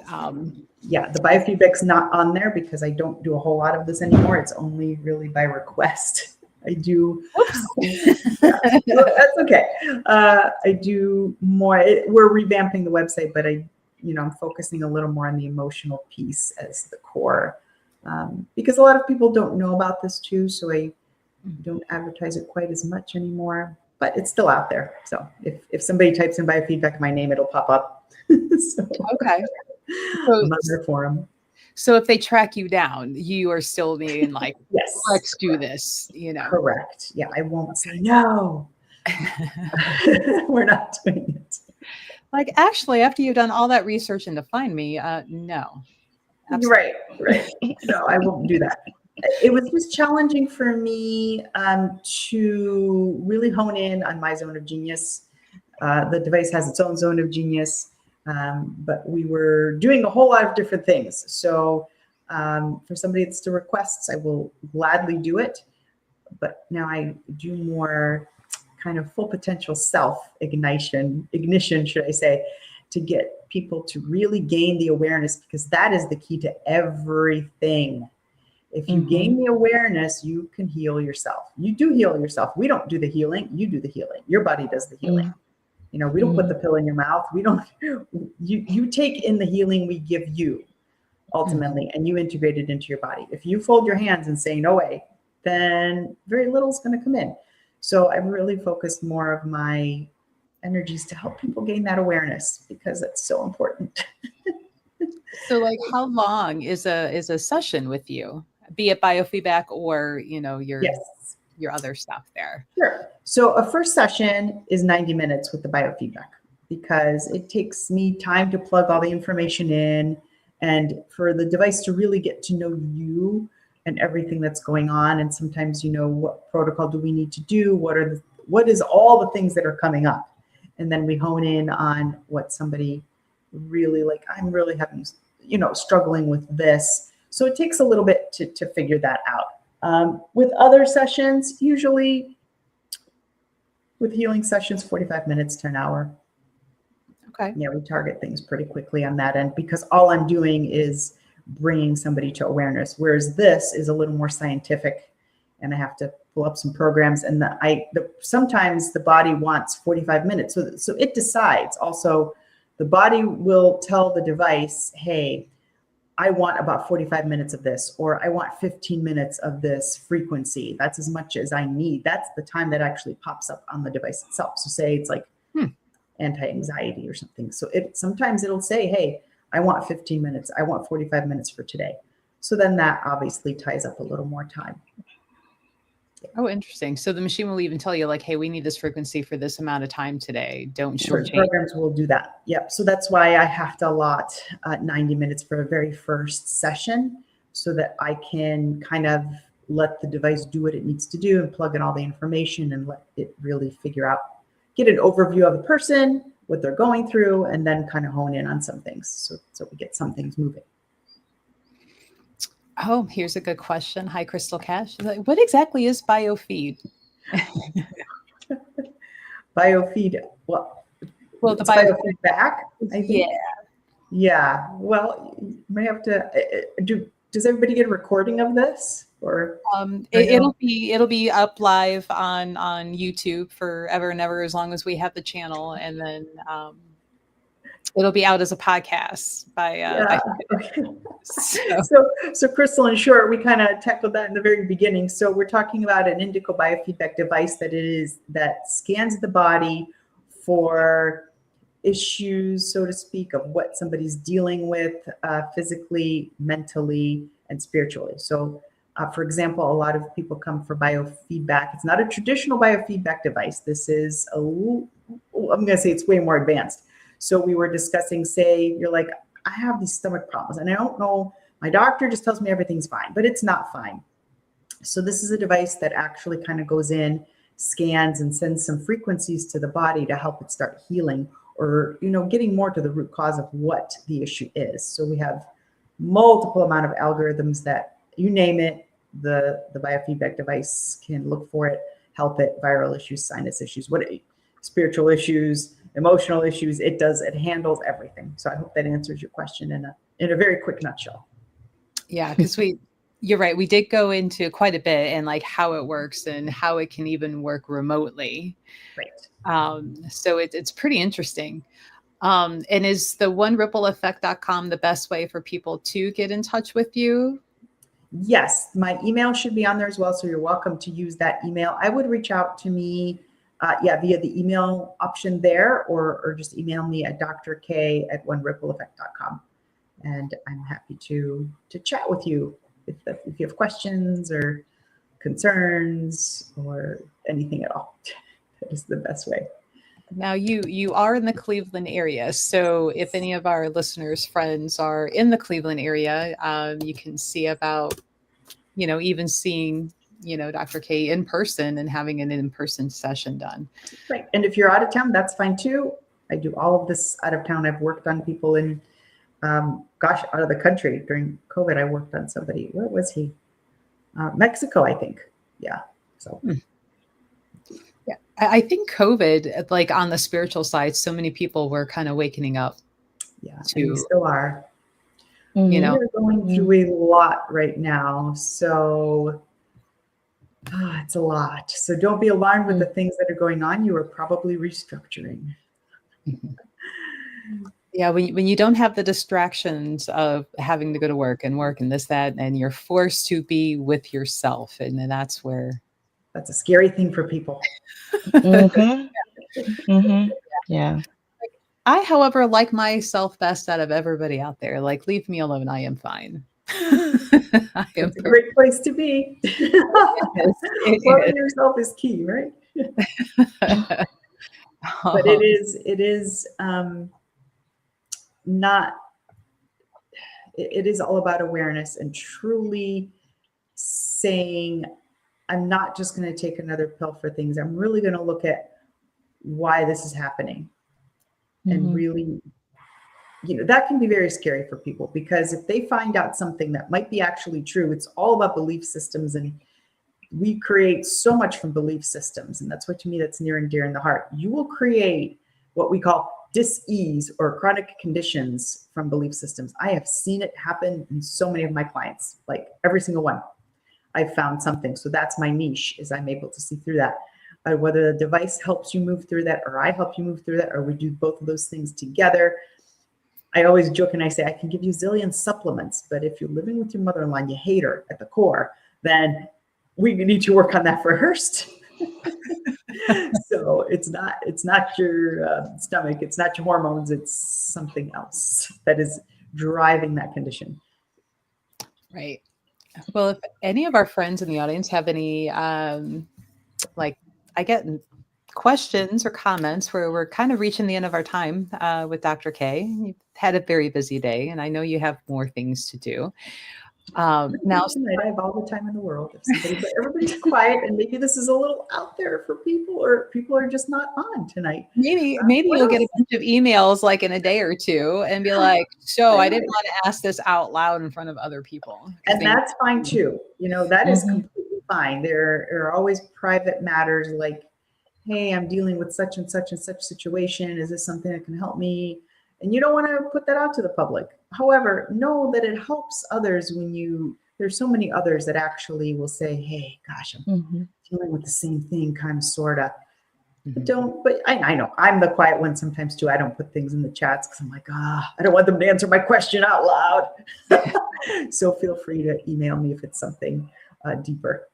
yeah, the Biofeed Back's not on there because I don't do a whole lot of this anymore. It's only really by request. I do. That's okay. I do more. We're revamping the website, but I'm focusing a little more on the emotional piece as the core, because a lot of people don't know about this too. So I don't advertise it quite as much anymore, but it's still out there. So if somebody types in Biofeed Back my name, it'll pop up. So, okay. So, another forum. So if they track you down, you are still being like, yes, let's do this, Correct. Yeah, I won't say no. We're not doing it. Like, actually, after you've done all that research and to find me, no. Absolutely. Right. No, I won't do that. It was just challenging for me to really hone in on my zone of genius. The device has its own zone of genius. But we were doing a whole lot of different things. So for somebody that's to requests, I will gladly do it. But now I do more kind of full potential ignition, should I say, to get people to really gain the awareness, because that is the key to everything. If you gain the awareness, you can heal yourself. You do heal yourself. We don't do the healing. You do the healing. Your body does the healing. We don't put the pill in your mouth. We don't, you take in the healing we give you ultimately, and you integrate it into your body. If you fold your hands and say, no way, then very little is going to come in. So I've really focused more of my energies to help people gain that awareness, because it's so important. So like, how long is a session with you, be it Biofeed Back or, your other stuff there? Sure. So a first session is 90 minutes with the Biofeed Back, because it takes me time to plug all the information in and for the device to really get to know you and everything that's going on. And sometimes, what protocol do we need to do? What is all the things that are coming up? And then we hone in on what somebody really like. I'm really having struggling with this. So it takes a little bit to figure that out. With other sessions, usually with healing sessions, 45 minutes to an hour. Okay. Yeah, we target things pretty quickly on that end because all I'm doing is bringing somebody to awareness, whereas this is a little more scientific, and I have to pull up some programs. And sometimes the body wants 45 minutes, so it decides. Also, the body will tell the device, "Hey, I want about 45 minutes of this, or I want 15 minutes of this frequency. That's as much as I need." That's the time that actually pops up on the device itself. So say it's like anti-anxiety or something. So sometimes it'll say, "Hey, I want 15 minutes. I want 45 minutes for today." So then that obviously ties up a little more time. Oh, interesting. So the machine will even tell you like, "Hey, we need this frequency for this amount of time today. Don't shortchange." Programs will do that. Yep. So that's why I have to allot 90 minutes for a very first session so that I can kind of let the device do what it needs to do and plug in all the information and let it really figure out, get an overview of the person, what they're going through, and then kind of hone in on some things. So we get some things moving. Oh, here's a good question. Hi, Crystal Cash. What exactly is Biofeed? Biofeed, well, the Biofeed Back, I think. Yeah. Yeah. Well, you may have to does everybody get a recording of this? Or it'll be up live on YouTube forever and ever as long as we have the channel, and then it'll be out as a podcast by So Crystal, in short, we kind of tackled that in the very beginning. So we're talking about an indigo biofeedback device that scans the body for issues, so to speak, of what somebody's dealing with physically, mentally, and spiritually. So for example, a lot of people come for biofeedback. It's not a traditional biofeedback device. This is I'm going to say it's way more advanced. So we were discussing, say, you're like, "I have these stomach problems and I don't know, my doctor just tells me everything's fine," but it's not fine. So this is a device that actually kind of goes in, scans, and sends some frequencies to the body to help it start healing, or, getting more to the root cause of what the issue is. So we have multiple amount of algorithms that, you name it, the biofeedback device can look for it, help it, viral issues, sinus issues, spiritual issues, emotional issues. It handles everything. So I hope that answers your question in a very quick nutshell. Yeah, because you're right. We did go into quite a bit and like how it works and how it can even work remotely. Right. So it's pretty interesting. And is the OneRippleEffect.com the best way for people to get in touch with you? Yes, my email should be on there as well. So you're welcome to use that email. I would reach out to me via the email option there, or just email me at drk@OneRippleEffect.com. And I'm happy to chat with you if you have questions or concerns or anything at all. That is the best way. Now you are in the Cleveland area. So if any of our listeners' friends are in the Cleveland area, you can see about, even seeing, Dr. K in person and having an in-person session done. Right. And if you're out of town, that's fine too. I do all of this out of town. I've worked on people in, out of the country. During COVID, I worked on somebody. Where was he? Mexico, I think. Yeah. So. Yeah, I think COVID, like on the spiritual side, so many people were kind of wakening up. Yeah, and we still are. We're going through a lot right now. So it's a lot. So don't be alarmed with the things that are going on. You are probably restructuring. Yeah, when you don't have the distractions of having to go to work and this, that, and you're forced to be with yourself. And then that's a scary thing for people. Yeah. I, however, like myself best out of everybody out there. Like, leave me alone. I am fine. It's a great place to be. Loving yourself is key, right? But it is not. It is all about awareness and truly saying, I'm not just going to take another pill for things. I'm really going to look at why this is happening and really that can be very scary for people, because if they find out something that might be actually true, it's all about belief systems, and we create so much from belief systems. And that's what, to me, that's near and dear in the heart. You will create what we call dis-ease or chronic conditions from belief systems. I have seen it happen in so many of my clients, like every single one. I've found something. So that's my niche, is I'm able to see through that. Whether the device helps you move through that, or I help you move through that, or we do both of those things together. I always joke and I say, I can give you zillion supplements, but if you're living with your mother-in-law and you hate her at the core, then we need to work on that first. So it's not your stomach, it's not your hormones, it's something else that is driving that condition. Right. Well, if any of our friends in the audience have any, I get questions or comments, where we're kind of reaching the end of our time with Dr. K. You've had a very busy day, and I know you have more things to do. Now tonight, I have all the time in the world. But everybody's quiet, and maybe this is a little out there for people, or people are just not on tonight. Maybe you'll get a bunch of emails like in a day or two and be like, so I didn't want to ask this out loud in front of other people. And that's fine too. That is completely fine. There are always private matters like, hey, I'm dealing with such and such and such situation. Is this something that can help me? And you don't want to put that out to the public. However, know that it helps others when there's so many others that actually will say, hey, gosh, I'm dealing with the same thing, kind of, sort of. But I know I'm the quiet one sometimes too. I don't put things in the chats because I'm like, I don't want them to answer my question out loud. So feel free to email me if it's something deeper.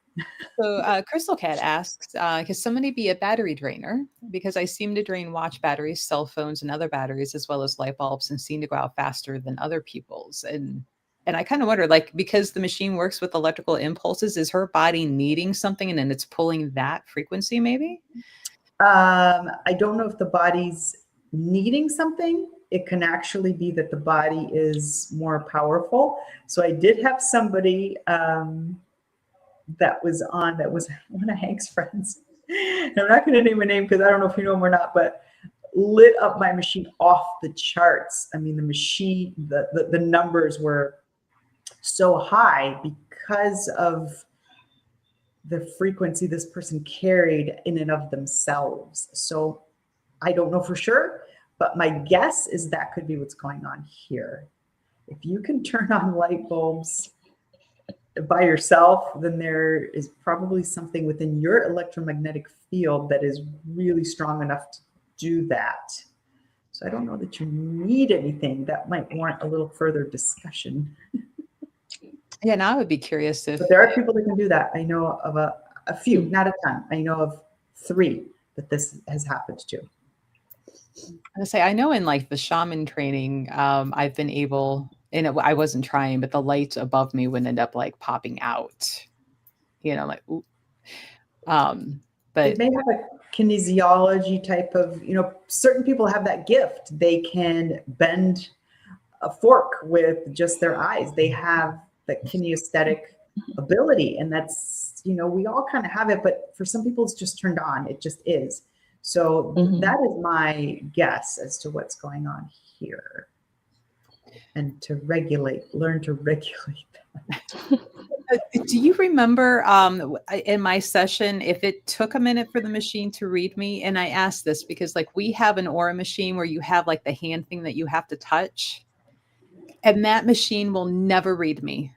So Crystal Cat asks, can somebody be a battery drainer? Because I seem to drain watch batteries, cell phones, and other batteries, as well as light bulbs, and seem to go out faster than other people's. And I kind of wonder, because the machine works with electrical impulses, is her body needing something and then it's pulling that frequency maybe? I don't know if the body's needing something. It can actually be that the body is more powerful. So I did have somebody that was one of Hank's friends. And I'm not going to name a name because I don't know if you know him or not, but lit up my machine off the charts. I mean, the machine, the numbers were so high because of the frequency this person carried in and of themselves. So I don't know for sure, but my guess is that could be what's going on here. If you can turn on light bulbs by yourself, then there is probably something within your electromagnetic field that is really strong enough to do that. So I don't know that you need anything. That might warrant a little further discussion. Yeah, now I would be curious if... But there are people that can do that. I know of a few, not a ton. I know of 3 that this has happened to. I know in the shaman training, I've been able... And I wasn't trying, but the light above me would end up popping out, ooh. But it may have a kinesiology type of, certain people have that gift. They can bend a fork with just their eyes. They have the kinesthetic ability, and that's, we all kind of have it, but for some people it's just turned on. It just is. So that is my guess as to what's going on here. And to learn to regulate that. Do you remember in my session, if it took a minute for the machine to read me? And I asked this because we have an aura machine where you have the hand thing that you have to touch. And that machine will never read me.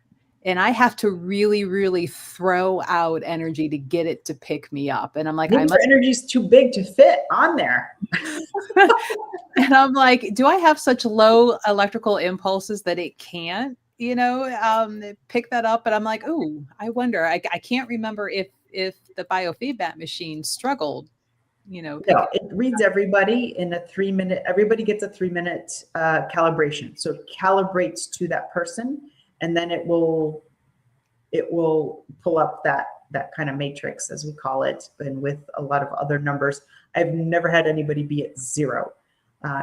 And I have to really, really throw out energy to get it to pick me up. And I'm like, energy's too big to fit on there. And I'm like, do I have such low electrical impulses that it can't, pick that up? But I'm like, ooh, I wonder. I can't remember if the Biofeed Back machine struggled. No, it reads everybody in a 3-minute. Everybody gets a 3-minute calibration. So it calibrates to that person. And then it will pull up that kind of matrix, as we call it, and with a lot of other numbers. I've never had anybody be at 0.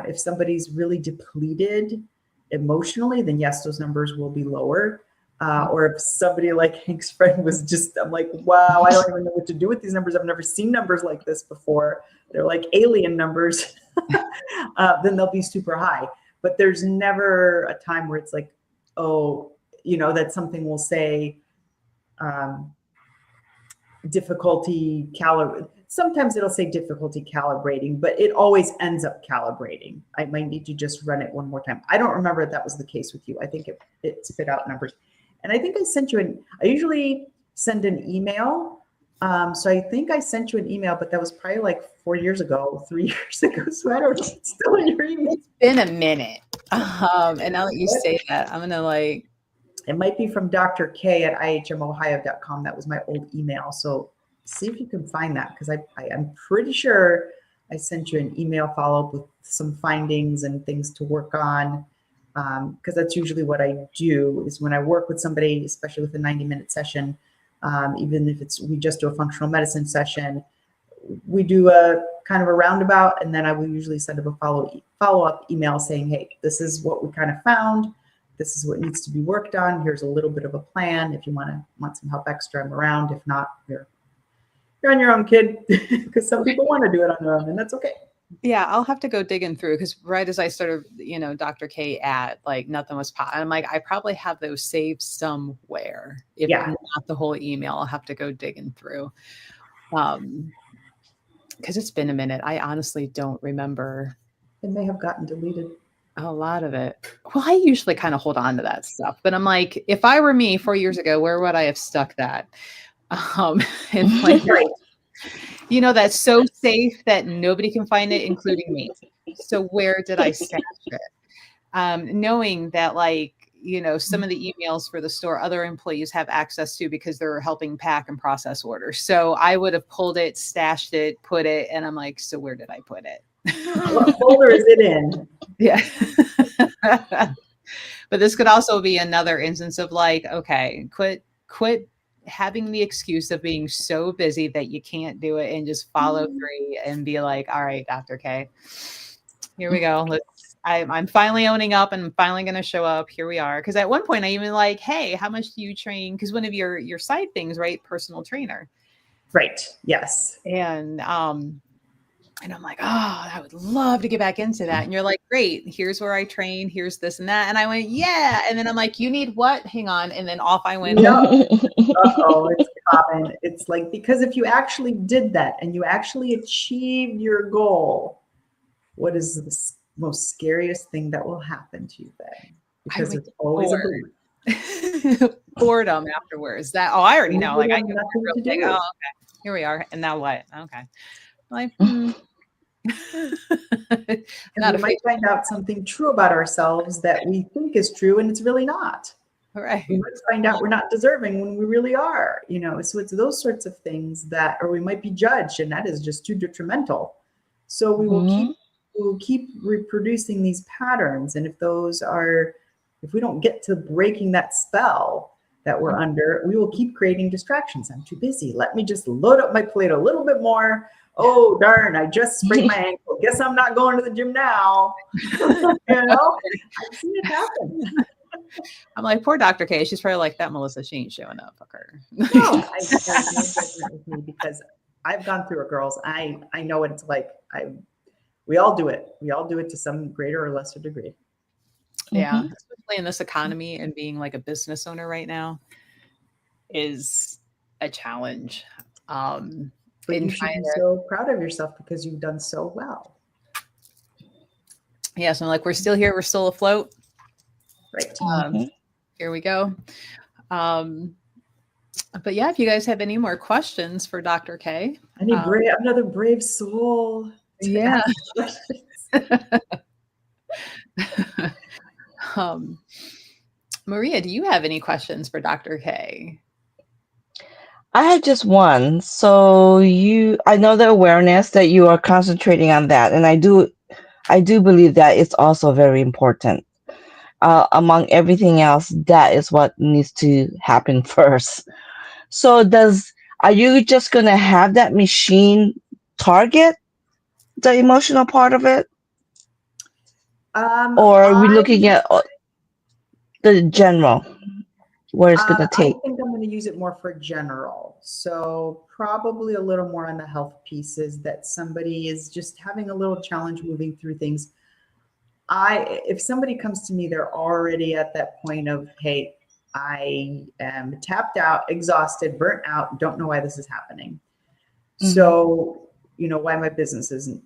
If somebody's really depleted emotionally, then yes, those numbers will be lower. Or if somebody like Hank's friend was I'm like, wow, I don't even know what to do with these numbers. I've never seen numbers like this before. They're like alien numbers. Then they'll be super high. but there's never a time where it's like, oh, that something will say difficulty sometimes it'll say difficulty calibrating, but it always ends up calibrating. I might need to just run it one more time. I don't remember if that was the case with you. I think it spit out numbers. And I think I sent you I usually send an email. So I think I sent you an email, but that was probably like 4 years ago, 3 years ago. So I don't know if it's still in your email. It's been a minute. And now that you say that, I'm going to it might be from Dr. K at ihmohio.com. That was my old email. So see if you can find that, because I'm pretty sure I sent you an email follow-up with some findings and things to work on. Because that's usually what I do is when I work with somebody, especially with a 90-minute session, even if we just do a functional medicine session, we do a kind of a roundabout, and then I will usually send up a follow-up email saying, hey, this is what we kind of found. This is what needs to be worked on. Here's a little bit of a plan. If you want some help extra, I'm around. If not, you're on your own, kid, because some people want to do it on their own, and that's okay. Yeah, I'll have to go digging through, because right as I started, Dr. K at, nothing was popping. I'm like, I probably have those saved somewhere. If not the whole email, I'll have to go digging through. Because it's been a minute. I honestly don't remember. It may have gotten deleted. A lot of it. Well, I usually kind of hold on to that stuff, but I'm like, if I were me 4 years ago, where would I have stuck that? And Right. That's so safe that nobody can find it, including me. So where did I stash it? Knowing that some of the emails for the store, other employees have access to because they're helping pack and process orders. So I would have pulled it, stashed it, put it, and I'm like, so where did I put it? What folder is it in? Yeah. But this could also be another instance of okay, quit having the excuse of being so busy that you can't do it, and just follow through and be like, all right, Dr. K, here we go. I'm finally owning up, and I'm finally going to show up. Here we are. Because at one point I even hey, how much do you train? Because one of your side things, right? Personal trainer. Right. Yes. And I'm like, oh, I would love to get back into that. And you're like, great, here's where I train, here's this and that. And I went, yeah. And then I'm like, you need what? Hang on. And then off I went. No. It's common. It's because if you actually did that and you actually achieved your goal, what is the most scariest thing that will happen to you then? Because it's always a boredom afterwards. I already know. I can nothing to do. Oh, okay. Here we are. And now what? Okay. And we might find out something true about ourselves that we think is true, and it's really not. Right. We might find out we're not deserving when we really are, so it's those sorts of things or we might be judged, and that is just too detrimental. So we will keep reproducing these patterns. And if we don't get to breaking that spell that we're under, we will keep creating distractions. I'm too busy. Let me just load up my plate a little bit more. Oh, darn, I just sprained my ankle. Guess I'm not going to the gym now. I've seen it happen. I'm like, poor Dr. K. She's probably like, that Melissa, she ain't showing up. Fuck her. No, I there's no judgment with me, because I've gone through it, girls. I know what it's like. We all do it. We all do it to some greater or lesser degree. Yeah, especially in this economy, and being a business owner right now is a challenge. But you should be so proud of yourself because you've done so well. Yeah, so I'm we're still here. We're still afloat. Right. Here we go. But yeah, if you guys have any more questions for Dr. K. Another brave soul. Yeah. Maria, do you have any questions for Dr. K? I have just one. So I know the awareness that you are concentrating on that, and I do believe that it's also very important. Among everything else, that is what needs to happen first. So are you just going to have that machine target the emotional part of it? Or are we looking at the general? Where it's going to take? I think I'm going to use it more for general. So probably a little more on the health pieces, that somebody is just having a little challenge moving through things. if somebody comes to me, they're already at that point of, hey, I am tapped out, exhausted, burnt out, don't know why this is happening. So, why my business isn't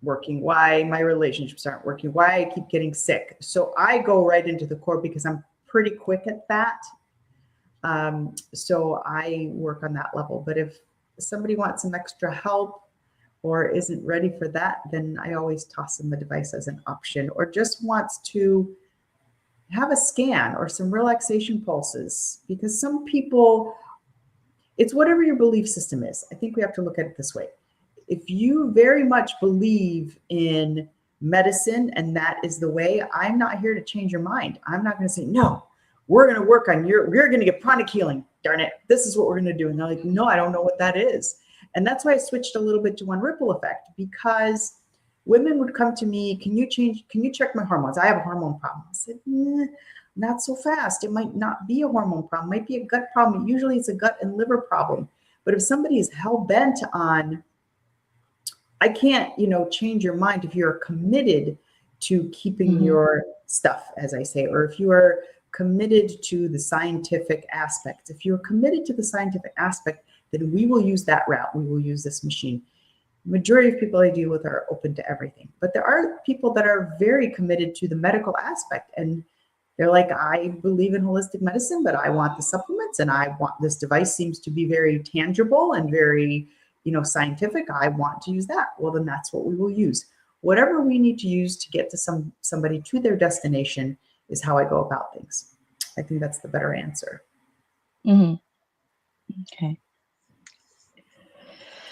working, why my relationships aren't working, why I keep getting sick. So I go right into the core because I'm pretty quick at that. So I work on that level. But if somebody wants some extra help or isn't ready for that, then I always toss them the device as an option, or just wants to have a scan or some relaxation pulses, because some people, it's whatever your belief system is. I think we have to look at it this way. If you very much believe in medicine and that is the way, I'm not here to change your mind. I'm not going to say, no, we're going to work on we're going to get pranic healing. Darn it. This is what we're going to do. And they're like, no, I don't know what that is. And that's why I switched a little bit to one ripple effect, because women would come to me, can you check my hormones? I have a hormone problem. I said, not so fast. It might not be a hormone problem. It might be a gut problem. Usually it's a gut and liver problem. But if somebody is hell bent on, I can't, change your mind if you're committed to keeping your stuff, as I say, or if you are committed to the scientific aspects. If you're committed to the scientific aspect, then we will use that route. We will use this machine. Majority of people I deal with are open to everything, but there are people that are very committed to the medical aspect, and they're like, I believe in holistic medicine, but I want the supplements, and I want this device seems to be very tangible and very, scientific. I want to use that. Well, then that's what we will use. Whatever we need to use to get to somebody to their destination is how I go about things. I think that's the better answer. Okay.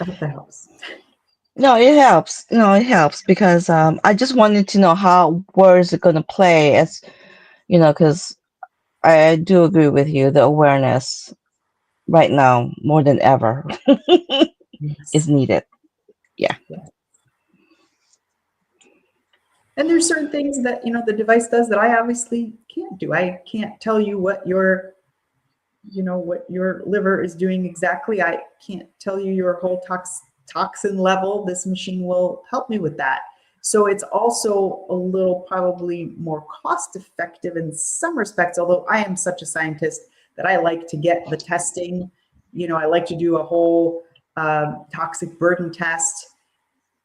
I hope that helps. No, it helps. It helps because I just wanted to know where is it going to play, as because I do agree with you. The awareness right now more than ever is needed. Yeah. And there's certain things that, the device does that I obviously can't do. I can't tell you what your liver is doing exactly. I can't tell you your whole toxin level. This machine will help me with that. So it's also a little probably more cost effective in some respects, although I am such a scientist that I like to get the testing. I like to do a whole toxic burden test,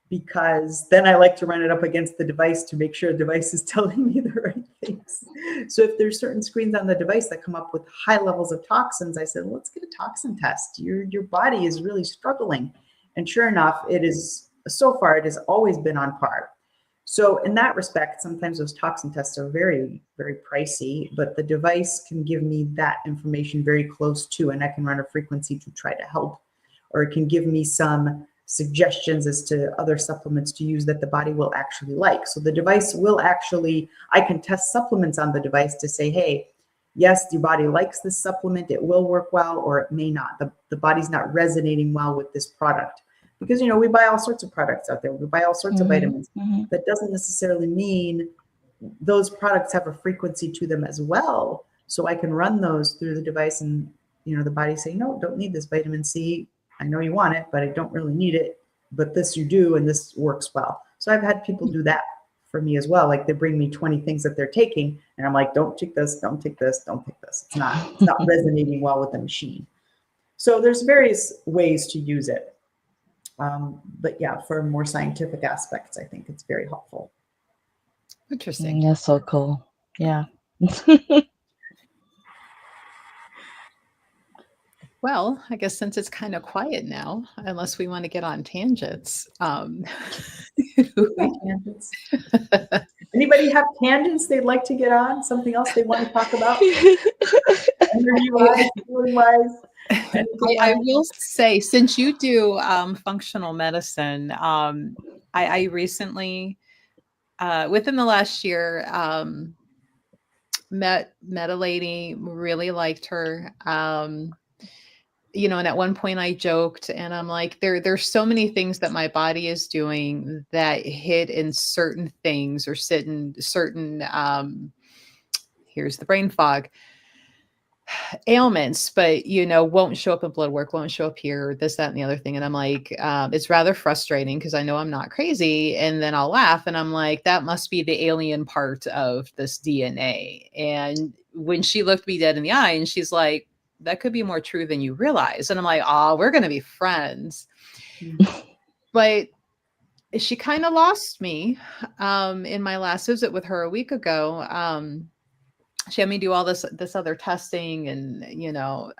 because then I like to run it up against the device to make sure the device is telling me the right things. So if there's certain screens on the device that come up with high levels of toxins, I said, let's get a toxin test. Your body is really struggling. And sure enough, so far, it has always been on par. So in that respect, sometimes those toxin tests are very, very pricey, but the device can give me that information very close to, and I can run a frequency to try to help, or it can give me some suggestions as to other supplements to use that the body will actually like. So the device will I can test supplements on the device to say, hey, yes, your body likes this supplement, it will work well, or it may not. The body's not resonating well with this product. Because, we buy all sorts of products out there. We buy all sorts of vitamins. That doesn't necessarily mean those products have a frequency to them as well. So I can run those through the device, and, the body say, no, don't need this vitamin C. I know you want it, but I don't really need it. But this you do, and this works well. So I've had people do that for me as well. Like, they bring me 20 things that they're taking, and I'm like, don't take this, don't take this, don't take this. It's not resonating well with the machine. So there's various ways to use it. But yeah, for more scientific aspects, I think it's very helpful. Interesting. That's so cool. Yeah. Well, I guess since it's kind of quiet now, unless we want to get on tangents. Tangents. Anybody have tangents they'd like to get on? Something else they want to talk about? Energy-wise, feeling-wise? I will say, since you do functional medicine, I recently, within the last year, met a lady, really liked her. And at one point I joked, and I'm like, there's so many things that my body is doing that hit in certain things, or sit in certain, here's the brain fog. ailments, but won't show up in blood work, won't show up here, this, that, and the other thing. And I'm like, it's rather frustrating because I know I'm not crazy. And then I'll laugh and I'm like, that must be the alien part of this DNA. And when she looked me dead in the eye and she's like, that could be more true than you realize. And I'm like, oh, we're going to be friends. But she kind of lost me in my last visit with her a week ago. She had me do all this other testing and,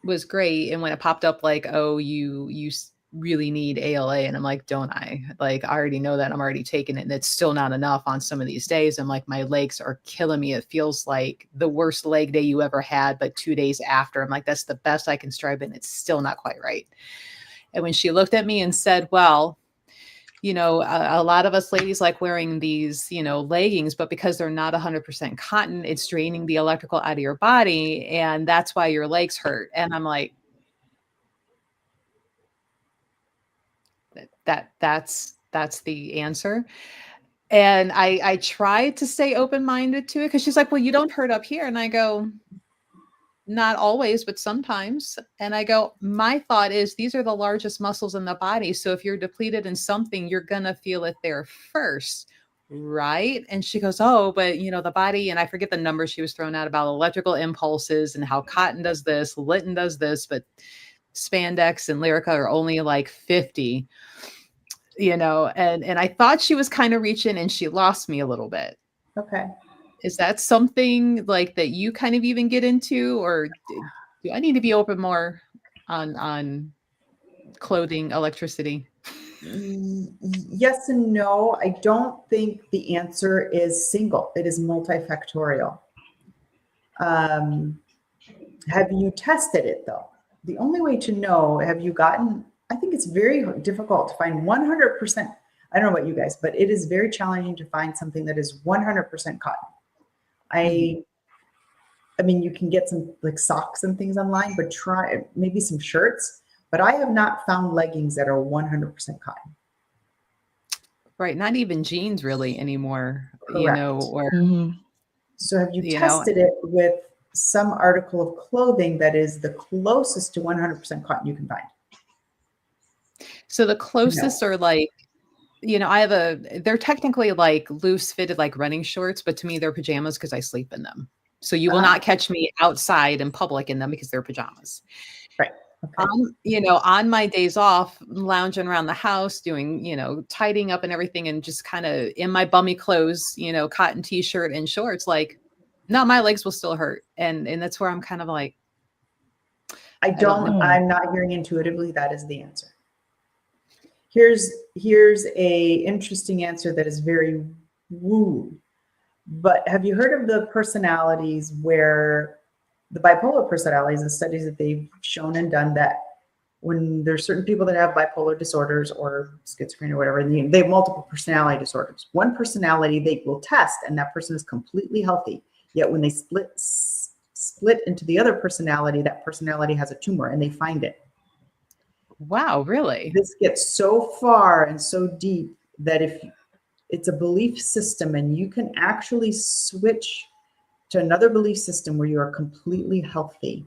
was great. And when it popped up like, oh, you really need ALA. And I'm like, don't I? Like, I already know that. I'm already taking it. And it's still not enough on some of these days. I'm like, my legs are killing me. It feels like the worst leg day you ever had, but 2 days after. I'm like, that's the best I can strive. And it's still not quite right. And when she looked at me and said, well, a lot of us ladies like wearing these, leggings, but because they're not 100% cotton, it's draining the electrical out of your body. And that's why your legs hurt. And I'm like, that's the answer. And I tried to stay open-minded to it because she's like, well, you don't hurt up here. And I go, not always, but sometimes. And I go, my thought is these are the largest muscles in the body. So if you're depleted in something, you're going to feel it there first. Right. And she goes, oh, but the body, and I forget the number she was throwing out about electrical impulses and how cotton does this, linen does this, but spandex and Lyrica are only like 50, and I thought she was kind of reaching and she lost me a little bit. Okay. Is that something like that you kind of even get into, or do I need to be open more on clothing, electricity? Yes and no. I don't think the answer is single. It is multifactorial. Have you tested it though? The only way to know, I think it's very difficult to find 100%. I don't know about you guys, but it is very challenging to find something that is 100% cotton. I mean, you can get some like socks and things online, but try maybe some shirts. But I have not found leggings that are 100% cotton. Right. Not even jeans really anymore, Correct. or. So have you tested it with some article of clothing that is the closest to 100% cotton you can find? So the closest are like, they're technically like loose fitted, like running shorts, but to me they're pajamas because I sleep in them. So you will not catch me outside in public in them because they're pajamas. Right. Okay. On my days off, lounging around the house, doing, tidying up and everything, and just kind of in my bummy clothes, cotton t-shirt and shorts, like, no, my legs will still hurt. And that's where I'm kind of like, I'm not hearing intuitively that is the answer. Here's a interesting answer that is very woo. But have you heard of the personalities where the bipolar personalities and studies that they've shown and done that when there's certain people that have bipolar disorders or schizophrenia or whatever, they have multiple personality disorders. One personality they will test and that person is completely healthy. Yet when they split into the other personality, that personality has a tumor and they find it. Wow, really? This gets so far and so deep that if it's a belief system and you can actually switch to another belief system where you are completely healthy.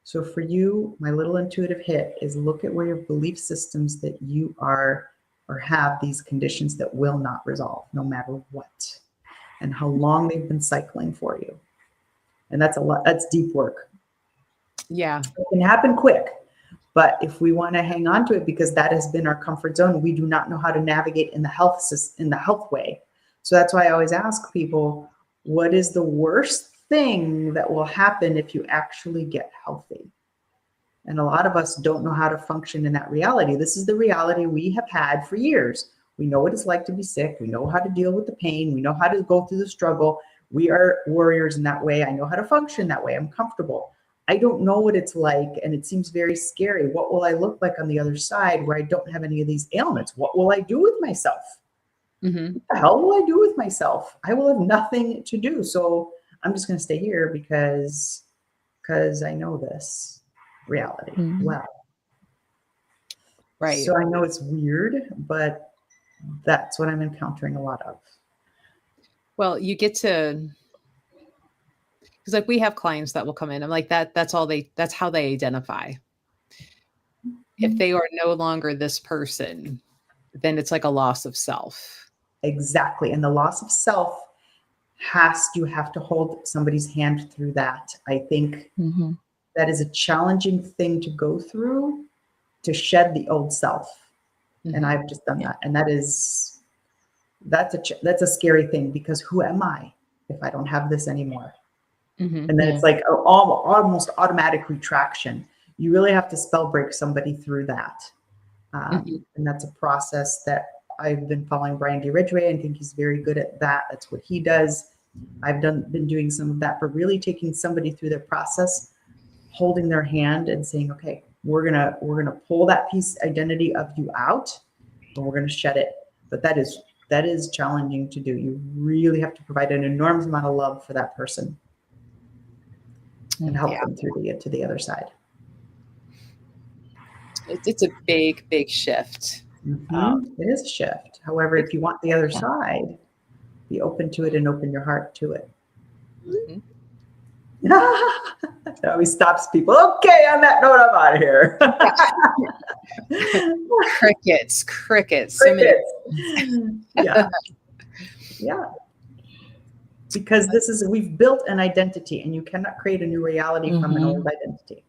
So for you, my little intuitive hit is look at where your belief systems that you are or have these conditions that will not resolve no matter what, and how long they've been cycling for you. And that's a lot. That's deep work. Yeah. It can happen quick. But if we want to hang on to it because that has been our comfort zone, we do not know how to navigate in the health way. So that's why I always ask people, what is the worst thing that will happen if you actually get healthy? And a lot of us don't know how to function in that reality. This is the reality we have had for years. We know what it's like to be sick. We know how to deal with the pain. We know how to go through the struggle. We are warriors in that way. I know how to function that way. I'm comfortable. I don't know what it's like, and it seems very scary. What will I look like on the other side where I don't have any of these ailments? What will I do with myself? Mm-hmm. What the hell will I do with myself? I will have nothing to do. So I'm just going to stay here because I know this reality well. Right. So I know it's weird, but that's what I'm encountering a lot of. Well, you get to, Because like we have clients that will come in. I'm like, that's how they identify. If they are no longer this person, then it's like a loss of self. Exactly. And the loss of self you have to hold somebody's hand through that. I think that is a challenging thing to go through, to shed the old self. And I've just done that. And that's a scary thing, because who am I if I don't have this anymore? And then it's like almost automatic retraction. You really have to spell break somebody through that. And that's a process that I've been following Brian D. Ridgway. I think he's very good at that. That's what he does. I've been doing some of that, but really taking somebody through their process, holding their hand and saying, okay, we're gonna pull that piece identity of you out, and we're gonna shed it. But that is challenging to do. You really have to provide an enormous amount of love for that person and help them through to the other side. It's a big shift. It is a shift. However, if you want the other side, be open to it and open your heart to it. That always stops people. Okay, on that note, I'm out of here. Crickets. Yeah. Because we've built an identity, and you cannot create a new reality from an old identity.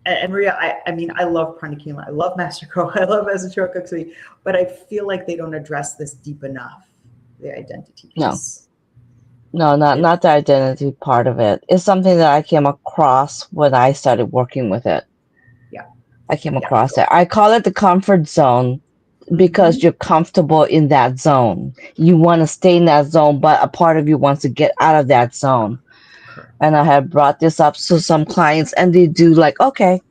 And Maria, I mean, I love Pranakila. I love Master Crow. I love Master Cooksey, but I feel like they don't address this deep enough, the identity piece. No, not the identity part of it. It's something that I came across when I started working with it. Yeah. I came across it. I call it the comfort zone, because you're comfortable in that zone. You want to stay in that zone, but a part of you wants to get out of that zone. Correct. And I have brought this up to some clients, and they do like, okay.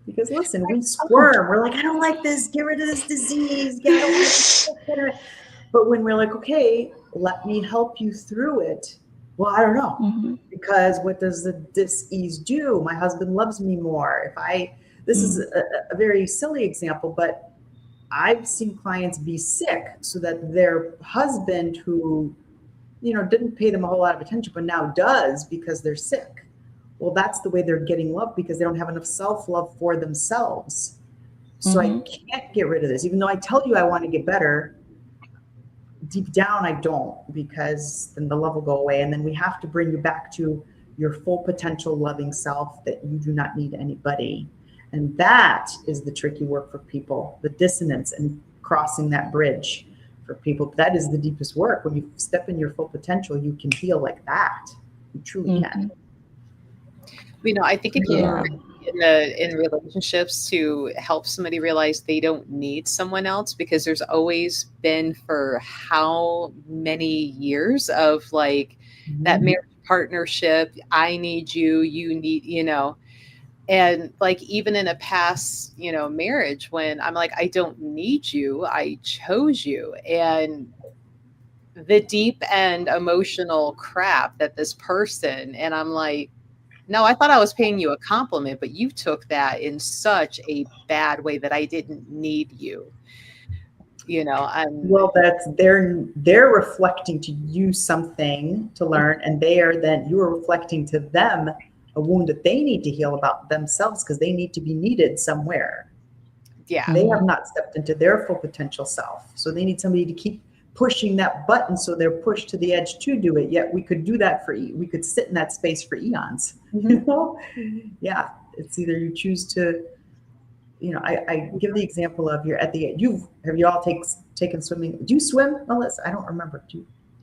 Because listen, we squirm. We're like, I don't like this. Get rid of this disease. I don't like this. But when we're like, okay, let me help you through it. Well, I don't know. Because what does the dis-ease do? My husband loves me more. This is a very silly example, but I've seen clients be sick so that their husband, who, didn't pay them a whole lot of attention, but now does because they're sick. Well, that's the way they're getting love, because they don't have enough self-love for themselves. So I can't get rid of this. Even though I tell you I want to get better, deep down I don't, because then the love will go away. And then we have to bring you back to your full potential loving self, that you do not need anybody. And that is the tricky work for people, the dissonance and crossing that bridge for people. That is the deepest work. When you step in your full potential, you can feel like that. You truly can. I think it's in relationships to help somebody realize they don't need someone else, because there's always been, for how many years of like that marriage partnership, I need you, you need, and like even in a past, marriage, when I'm like, I don't need you, I chose you. And the deep and emotional crap that this person, and I'm like, no, I thought I was paying you a compliment, but you took that in such a bad way that I didn't need you. Well, that's they're reflecting to you something to learn, and you are reflecting to them a wound that they need to heal about themselves, because they need to be needed somewhere. Yeah. They have not stepped into their full potential self. So they need somebody to keep pushing that button, so they're pushed to the edge to do it. Yet we could do that we could sit in that space for eons. Yeah. It's either you choose to, I give the example of you're at the edge. Have you all taken swimming? Do you swim, Melissa? I don't remember.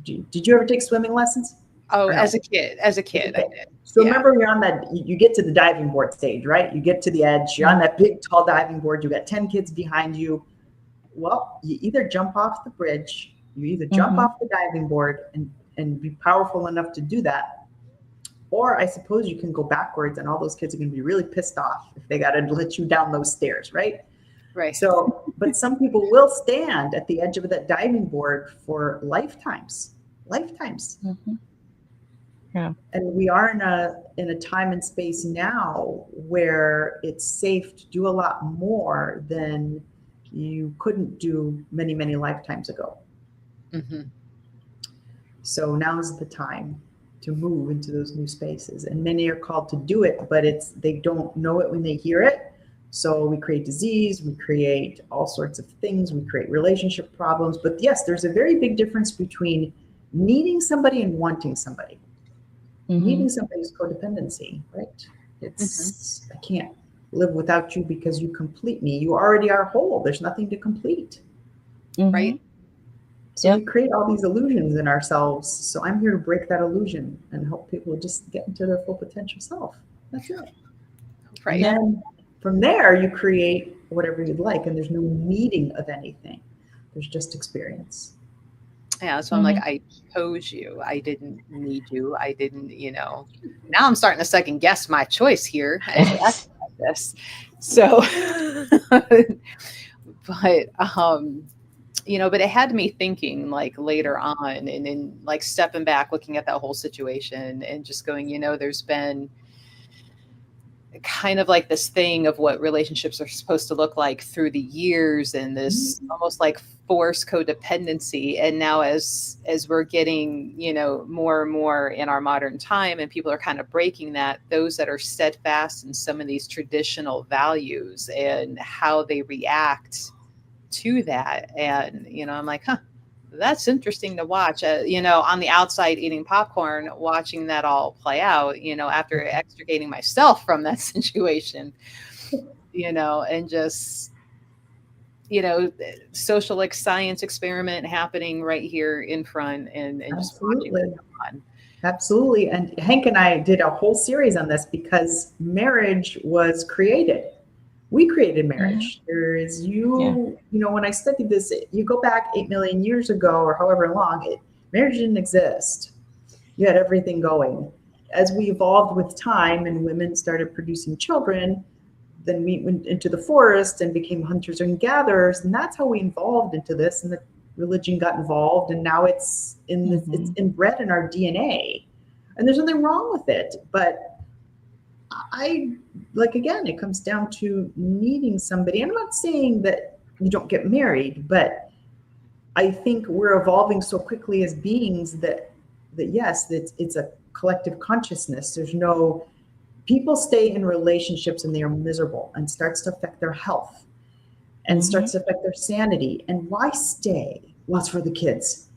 Did you ever take swimming lessons? Oh, as a kid, I did. So remember, you're on that, you get to the diving board stage, right? You get to the edge, you're on that big, tall diving board. You got 10 kids behind you. Well, you either jump off the bridge, you either jump off the diving board and be powerful enough to do that. Or I suppose you can go backwards, and all those kids are going to be really pissed off if they got to let you down those stairs, right? Right. So, but some people will stand at the edge of that diving board for lifetimes. Yeah. And we are in a time and space now where it's safe to do a lot more than you couldn't do many, many lifetimes ago. So now's the time to move into those new spaces. And many are called to do it, but they don't know it when they hear it. So we create disease, we create all sorts of things, we create relationship problems. But yes, there's a very big difference between needing somebody and wanting somebody. Needing somebody is codependency, right? It's, I can't live without you because you complete me. You already are whole. There's nothing to complete. Right. So we create all these illusions in ourselves. So I'm here to break that illusion and help people just get into their full potential self. That's it. Right. And then from there, you create whatever you'd like, and there's no needing of anything. There's just experience. Yeah, so I'm like, I chose you. I didn't need you. I didn't, now I'm starting to second guess my choice here. This. So, but, but it had me thinking like later on and then like stepping back, looking at that whole situation and just going, there's been kind of like this thing of what relationships are supposed to look like through the years and this almost like forced codependency. And now as we're getting, more and more in our modern time and people are kind of breaking that, those that are steadfast in some of these traditional values and how they react to that. And, I'm like, that's interesting to watch, on the outside eating popcorn, watching that all play out, after extricating myself from that situation, and just, social like science experiment happening right here in front and just watching it on. Absolutely. And Hank and I did a whole series on this because marriage was created. We created marriage. There is when I studied this, you go back 8 million years ago or however long, marriage didn't exist. You had everything going. As we evolved with time and women started producing children, then we went into the forest and became hunters and gatherers. And that's how we evolved into this. And the religion got involved. And now it's it's inbred in our DNA. And there's nothing wrong with it. But again, it comes down to needing somebody. I'm not saying that you don't get married, but I think we're evolving so quickly as beings that yes, it's a collective consciousness. People stay in relationships and they are miserable and starts to affect their health and starts to affect their sanity. And why stay? Well, it's for the kids.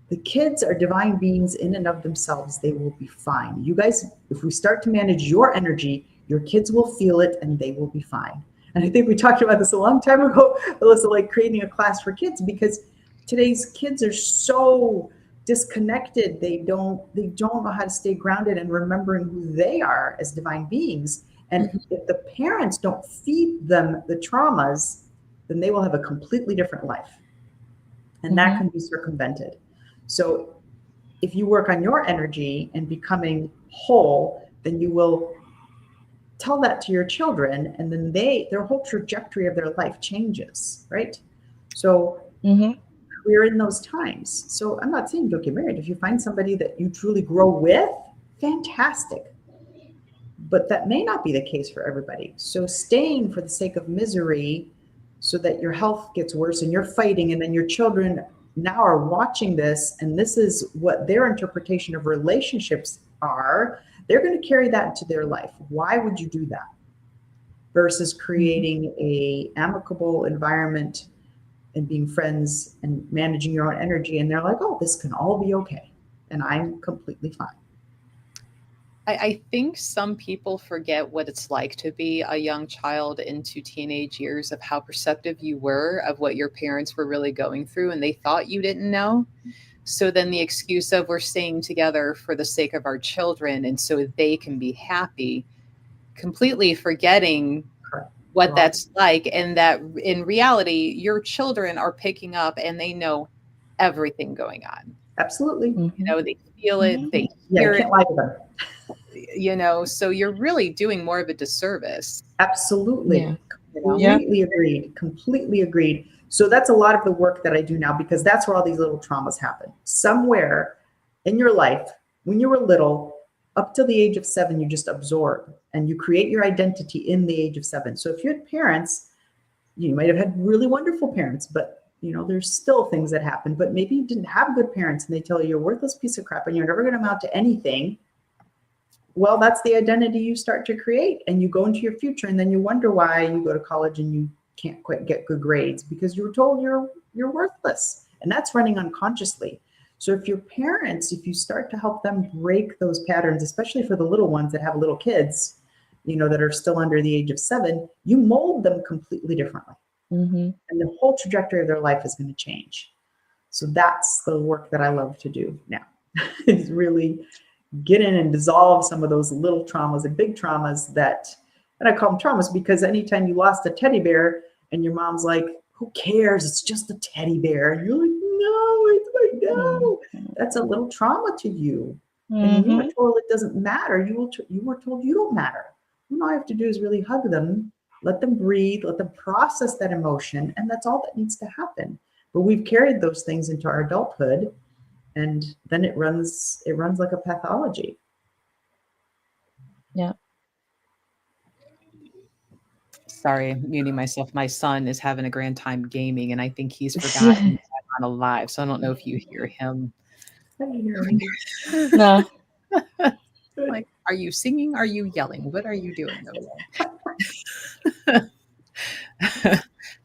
The kids are divine beings in and of themselves. They will be fine. You guys, if we start to manage your energy, your kids will feel it and they will be fine. And I think we talked about this a long time ago, Alyssa, like creating a class for kids, because today's kids are so disconnected. They don't know how to stay grounded and remembering who they are as divine beings. And if the parents don't feed them the traumas, then they will have a completely different life. And that can be circumvented. So if you work on your energy and becoming whole, then you will tell that to your children, and then their whole trajectory of their life changes, right? So we're in those times. So I'm not saying don't get married. If you find somebody that you truly grow with, fantastic. But that may not be the case for everybody. So staying for the sake of misery so that your health gets worse and you're fighting, and then your children now are watching this, and this is what their interpretation of relationships are, they're going to carry that into their life. Why would you do that? Versus creating a amicable environment and being friends and managing your own energy. And they're like, oh, this can all be okay. And I'm completely fine. I think some people forget what it's like to be a young child into teenage years, of how perceptive you were of what your parents were really going through, and they thought you didn't know. So then the excuse of we're staying together for the sake of our children and so they can be happy, completely forgetting what that's like, and that in reality, your children are picking up and they know everything going on. Absolutely. They feel it, they hear it. Lie to them. So you're really doing more of a disservice. Absolutely. Completely agreed. So that's a lot of the work that I do now, because that's where all these little traumas happen. Somewhere in your life, when you were little, up till the age of 7, you just absorb and you create your identity in the age of 7. So if you had parents, you might have had really wonderful parents, but there's still things that happen, but maybe you didn't have good parents and they tell you you're a worthless piece of crap and you're never going to amount to anything. Well, that's the identity you start to create, and you go into your future, and then you wonder why you go to college and you can't quite get good grades because you were told you're worthless, and that's running unconsciously. So if you start to help them break those patterns, especially for the little ones that have little kids, that are still under the age of 7, you mold them completely differently. Mm-hmm. And the whole trajectory of their life is going to change. So that's the work that I love to do now. Is really get in and dissolve some of those little traumas and big traumas and I call them traumas because anytime you lost a teddy bear and your mom's like, who cares? It's just a teddy bear. And you're like, no, it's like, no, that's a little trauma to you. And you were told it doesn't matter. You were told you don't matter. And all you have to do is really hug them, let them breathe, let them process that emotion. And that's all that needs to happen. But we've carried those things into our adulthood. And then it runs like a pathology. Yeah. Sorry, I'm muting myself. My son is having a grand time gaming, and I think he's forgotten that I'm on live. So I don't know if you hear him. No. Like, are you singing? Are you yelling? What are you doing over there?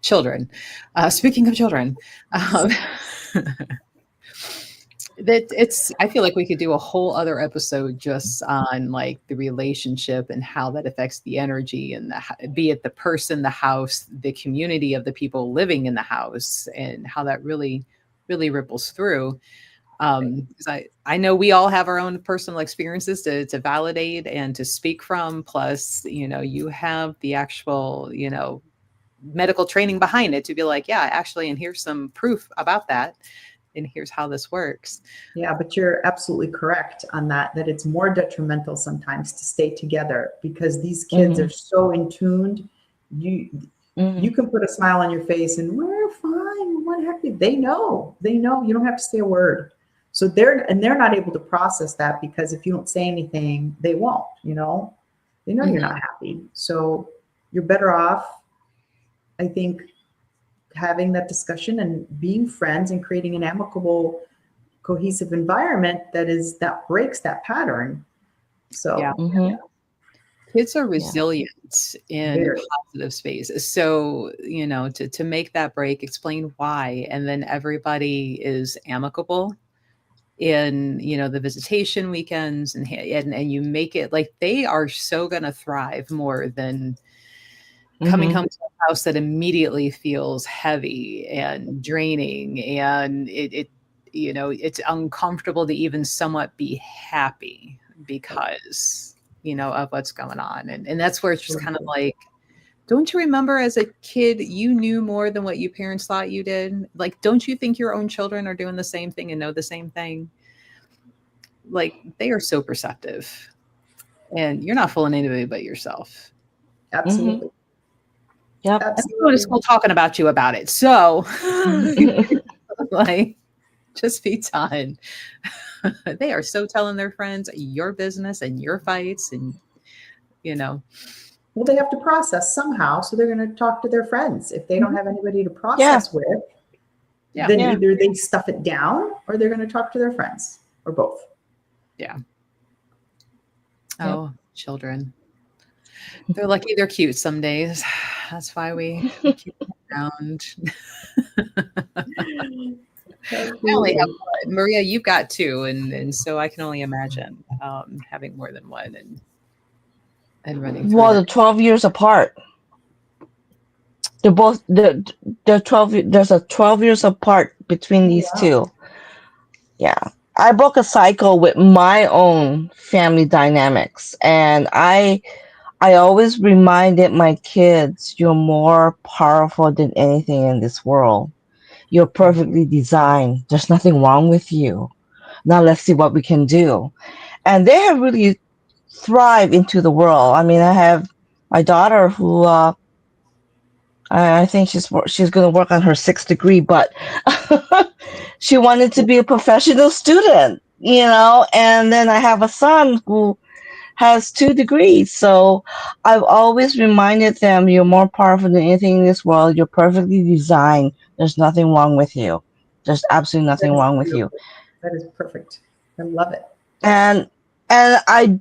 Children. Speaking of children. I feel like we could do a whole other episode just on like the relationship and how that affects the energy and be it the person, the house, the community of the people living in the house, and how that really, really ripples through. Because I know we all have our own personal experiences to validate and to speak from. Plus, you have the actual, medical training behind it to be like, yeah, actually, and here's some proof about that. And here's how this works. Yeah, but you're absolutely correct on that it's more detrimental sometimes to stay together because these kids are so in tuned. You can put a smile on your face and we're fine. What happy? They know. You don't have to say a word. So they're not able to process that because if you don't say anything, they won't, They know you're not happy. So you're better off, I think, having that discussion and being friends and creating an amicable, cohesive environment that breaks that pattern. So Kids are resilient in positive spaces. So, to make that break, explain why, and then everybody is amicable in, the visitation weekends and you make it like they are so going to thrive more than coming home to a house that immediately feels heavy and draining, and it's uncomfortable to even somewhat be happy because of what's going on, and that's where it's just kind of like, don't you remember as a kid you knew more than what you parents thought you did? Like, don't you think your own children are doing the same thing and know the same thing? Like, they are so perceptive, and you're not fooling anybody but yourself. Absolutely. Yep. And they go to school talking about you about it. So like, just be done. They are so telling their friends your business and your fights and, Well, they have to process somehow. So they're going to talk to their friends. If they don't have anybody to process with, then either they stuff it down or they're going to talk to their friends or both. Yeah. Oh, children. They're lucky they're cute some days. That's why we keep them around. I only have one. Maria, you've got 2, and so I can only imagine having more than one and running through. Well, they're 12 years apart. They're both they're 12. There's a 12 years apart between these two. Yeah, I broke a cycle with my own family dynamics, and I always reminded my kids, you're more powerful than anything in this world. You're perfectly designed. There's nothing wrong with you. Now let's see what we can do. And they have really thrived into the world. I mean, I have my daughter who I think she's going to work on her 6th degree, but she wanted to be a professional student, and then I have a son who has 2 degrees. So I've always reminded them, you're more powerful than anything in this world. You're perfectly designed. There's nothing wrong with you. There's absolutely That nothing is wrong with you. beautiful. That is perfect. I love it. And I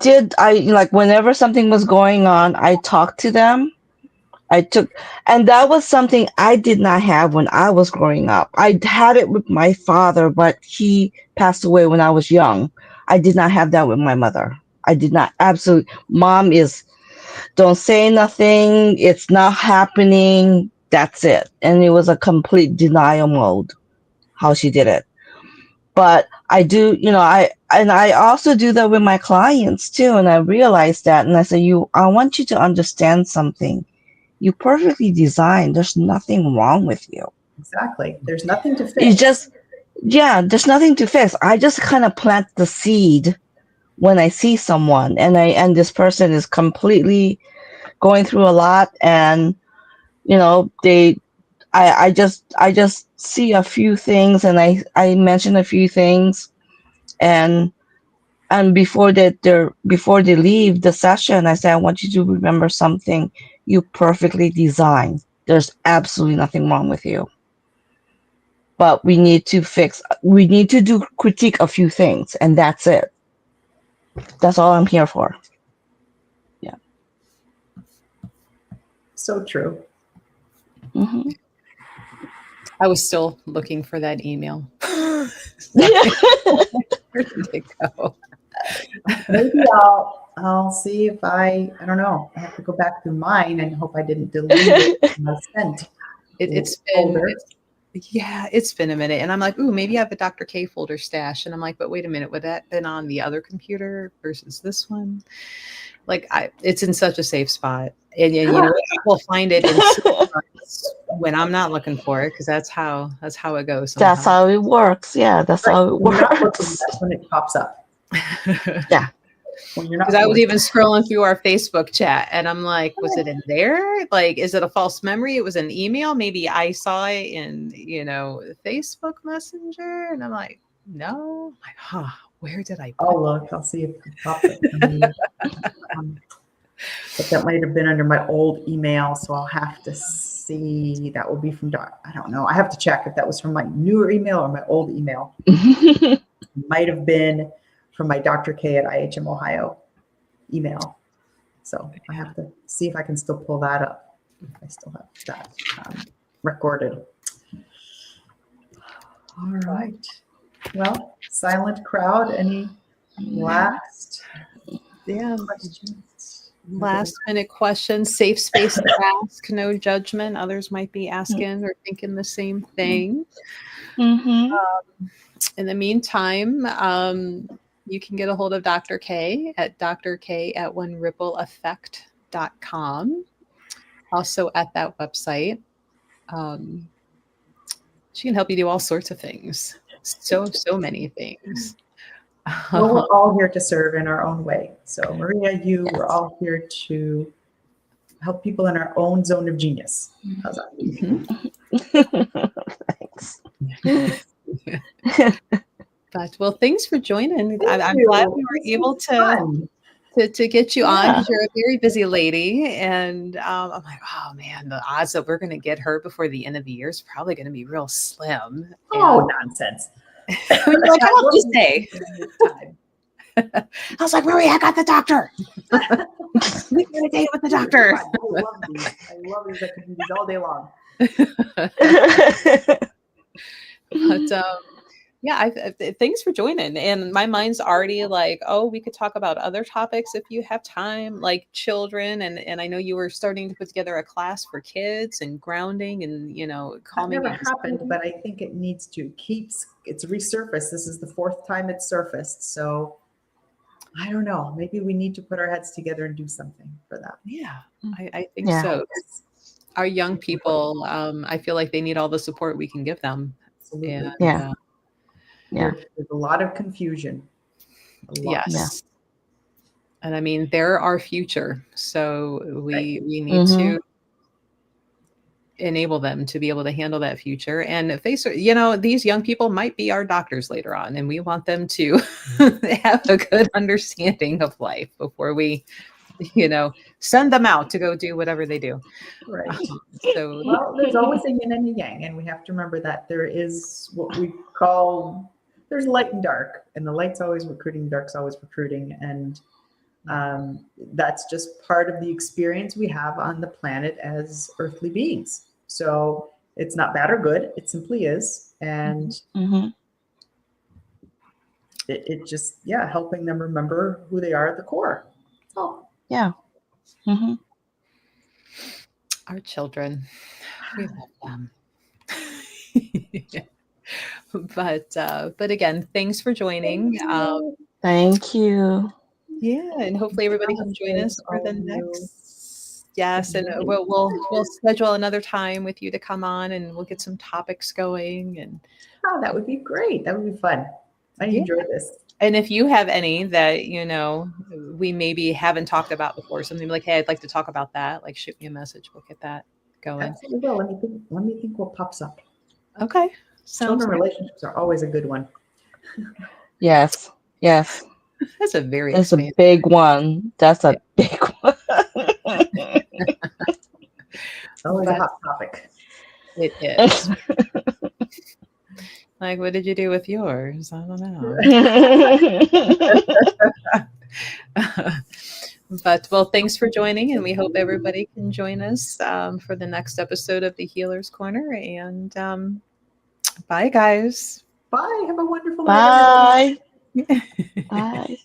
like whenever something was going on, I talked to them. I took, and that was something I did not have when I was growing up. I had it with my father, but he passed away when I was young. I did not have that with my mother. I did not. Absolutely. Mom is, don't say nothing. It's not happening. That's it. And it was a complete denial mode, how she did it. But I do, I also do that with my clients too. And I realized that, and I say, I want you to understand something. You perfectly designed. There's nothing wrong with you. Exactly. There's nothing to You fix. just, yeah, there's nothing to fix. I just kind of plant the seed when I see someone, and this person is completely going through a lot, and I just see a few things, and I mention a few things, and before they leave the session, I say, I want you to remember something. You perfectly designed. There's absolutely nothing wrong with you. But we need to do critique a few things, and that's it. That's all I'm here for. Yeah. So true. Mm-hmm. I was still looking for that email. Where did it go? Maybe I'll see if I don't know. I have to go back through mine and hope I didn't delete it when I sent. It's been a minute. And I'm like, ooh, maybe I have a Dr. K folder stash. And I'm like, but wait a minute, would that been on the other computer versus this one? Like it's in such a safe spot. And you know, we'll find it in 6 months when I'm not looking for it, because that's how it goes sometimes. That's how it works. Yeah, that's how it When you're not looking, works. that's when it pops up. Yeah. When you're not Because I was looking. even scrolling through our Facebook chat, and I'm like, was it in there? Like, is it a false memory? It was an email. Maybe I saw it in, Facebook Messenger. And I'm like, no. I'm like, huh, where did I put I'll look. I'll see if it pops up for me. But that might have been under my old email, so I'll have to see. That will be from I don't know. I have to check if that was from my newer email or my old email. It might have been from my Dr. K at IHM Ohio email. So I have to see if I can still pull that up. I still have that recorded. All right. Well, silent crowd. Any last questions? Last minute questions, safe space to ask, no judgment. Others might be asking or thinking the same thing. Mm-hmm. In the meantime, you can get a hold of Dr. K at drk@onerippleeffect.com. Also at that website. She can help you do all sorts of things. So many things. Well, we're all here to serve in our own way. So Maria, we're all here to help people in our own zone of genius. How's that? Thanks. But well, thanks for joining. I'm glad we were able to get you on, because you're a very busy lady. And I'm like, oh man, the odds that we're going to get her before the end of the year is probably going to be real slim. Oh, nonsense. You're like, I don't just say. I was like, Marie, I got the doctor. We're going to date with the doctor. I love these. I could do these all day long. But yeah, thanks for joining. And my mind's already like, oh, we could talk about other topics if you have time, like children. And I know you were starting to put together a class for kids and grounding and, calming. That never happened, but I think it needs to. It's resurfaced. This is the 4th time it's surfaced. So I don't know. Maybe we need to put our heads together and do something for that. Yeah, I think so. Our young people, I feel like they need all the support we can give them. Absolutely. And, There's a lot of confusion. Yes. Yeah. And I mean, they're our future. So we need to enable them to be able to handle that future. And if they, you know, these young people might be our doctors later on, and we want them to have a good understanding of life before we, you know, send them out to go do whatever they do. Right. So, Well, there's always a yin and a yang, and we have to remember that there is what we call, there's light and dark, and the light's always recruiting, dark's always recruiting, and that's just part of the experience we have on the planet as earthly beings. So it's not bad or good, it simply is, and it just, yeah, helping them remember who they are at the core. Oh, yeah. Our children, we love them. But again, thanks for joining. Thank you. Yeah, and hopefully everybody can join us for the next. Yes, and we'll schedule another time with you to come on, and we'll get some topics going. And oh, that would be great. That would be fun. I enjoy this. And if you have any that, you know, we maybe haven't talked about before, something like, hey, I'd like to talk about that, like shoot me a message. We'll get that going. Absolutely will. Let me think what pops up. Okay. Children relationships are always a good one. Yes. Yes. That's a very It's a big one. That's a big one. Always a hot topic. It is. Like, what did you do with yours? I don't know. But, well, thanks for joining, and we hope everybody can join us for the next episode of the Healer's Corner. And bye, guys. Bye. Have a wonderful night. Bye. Bye.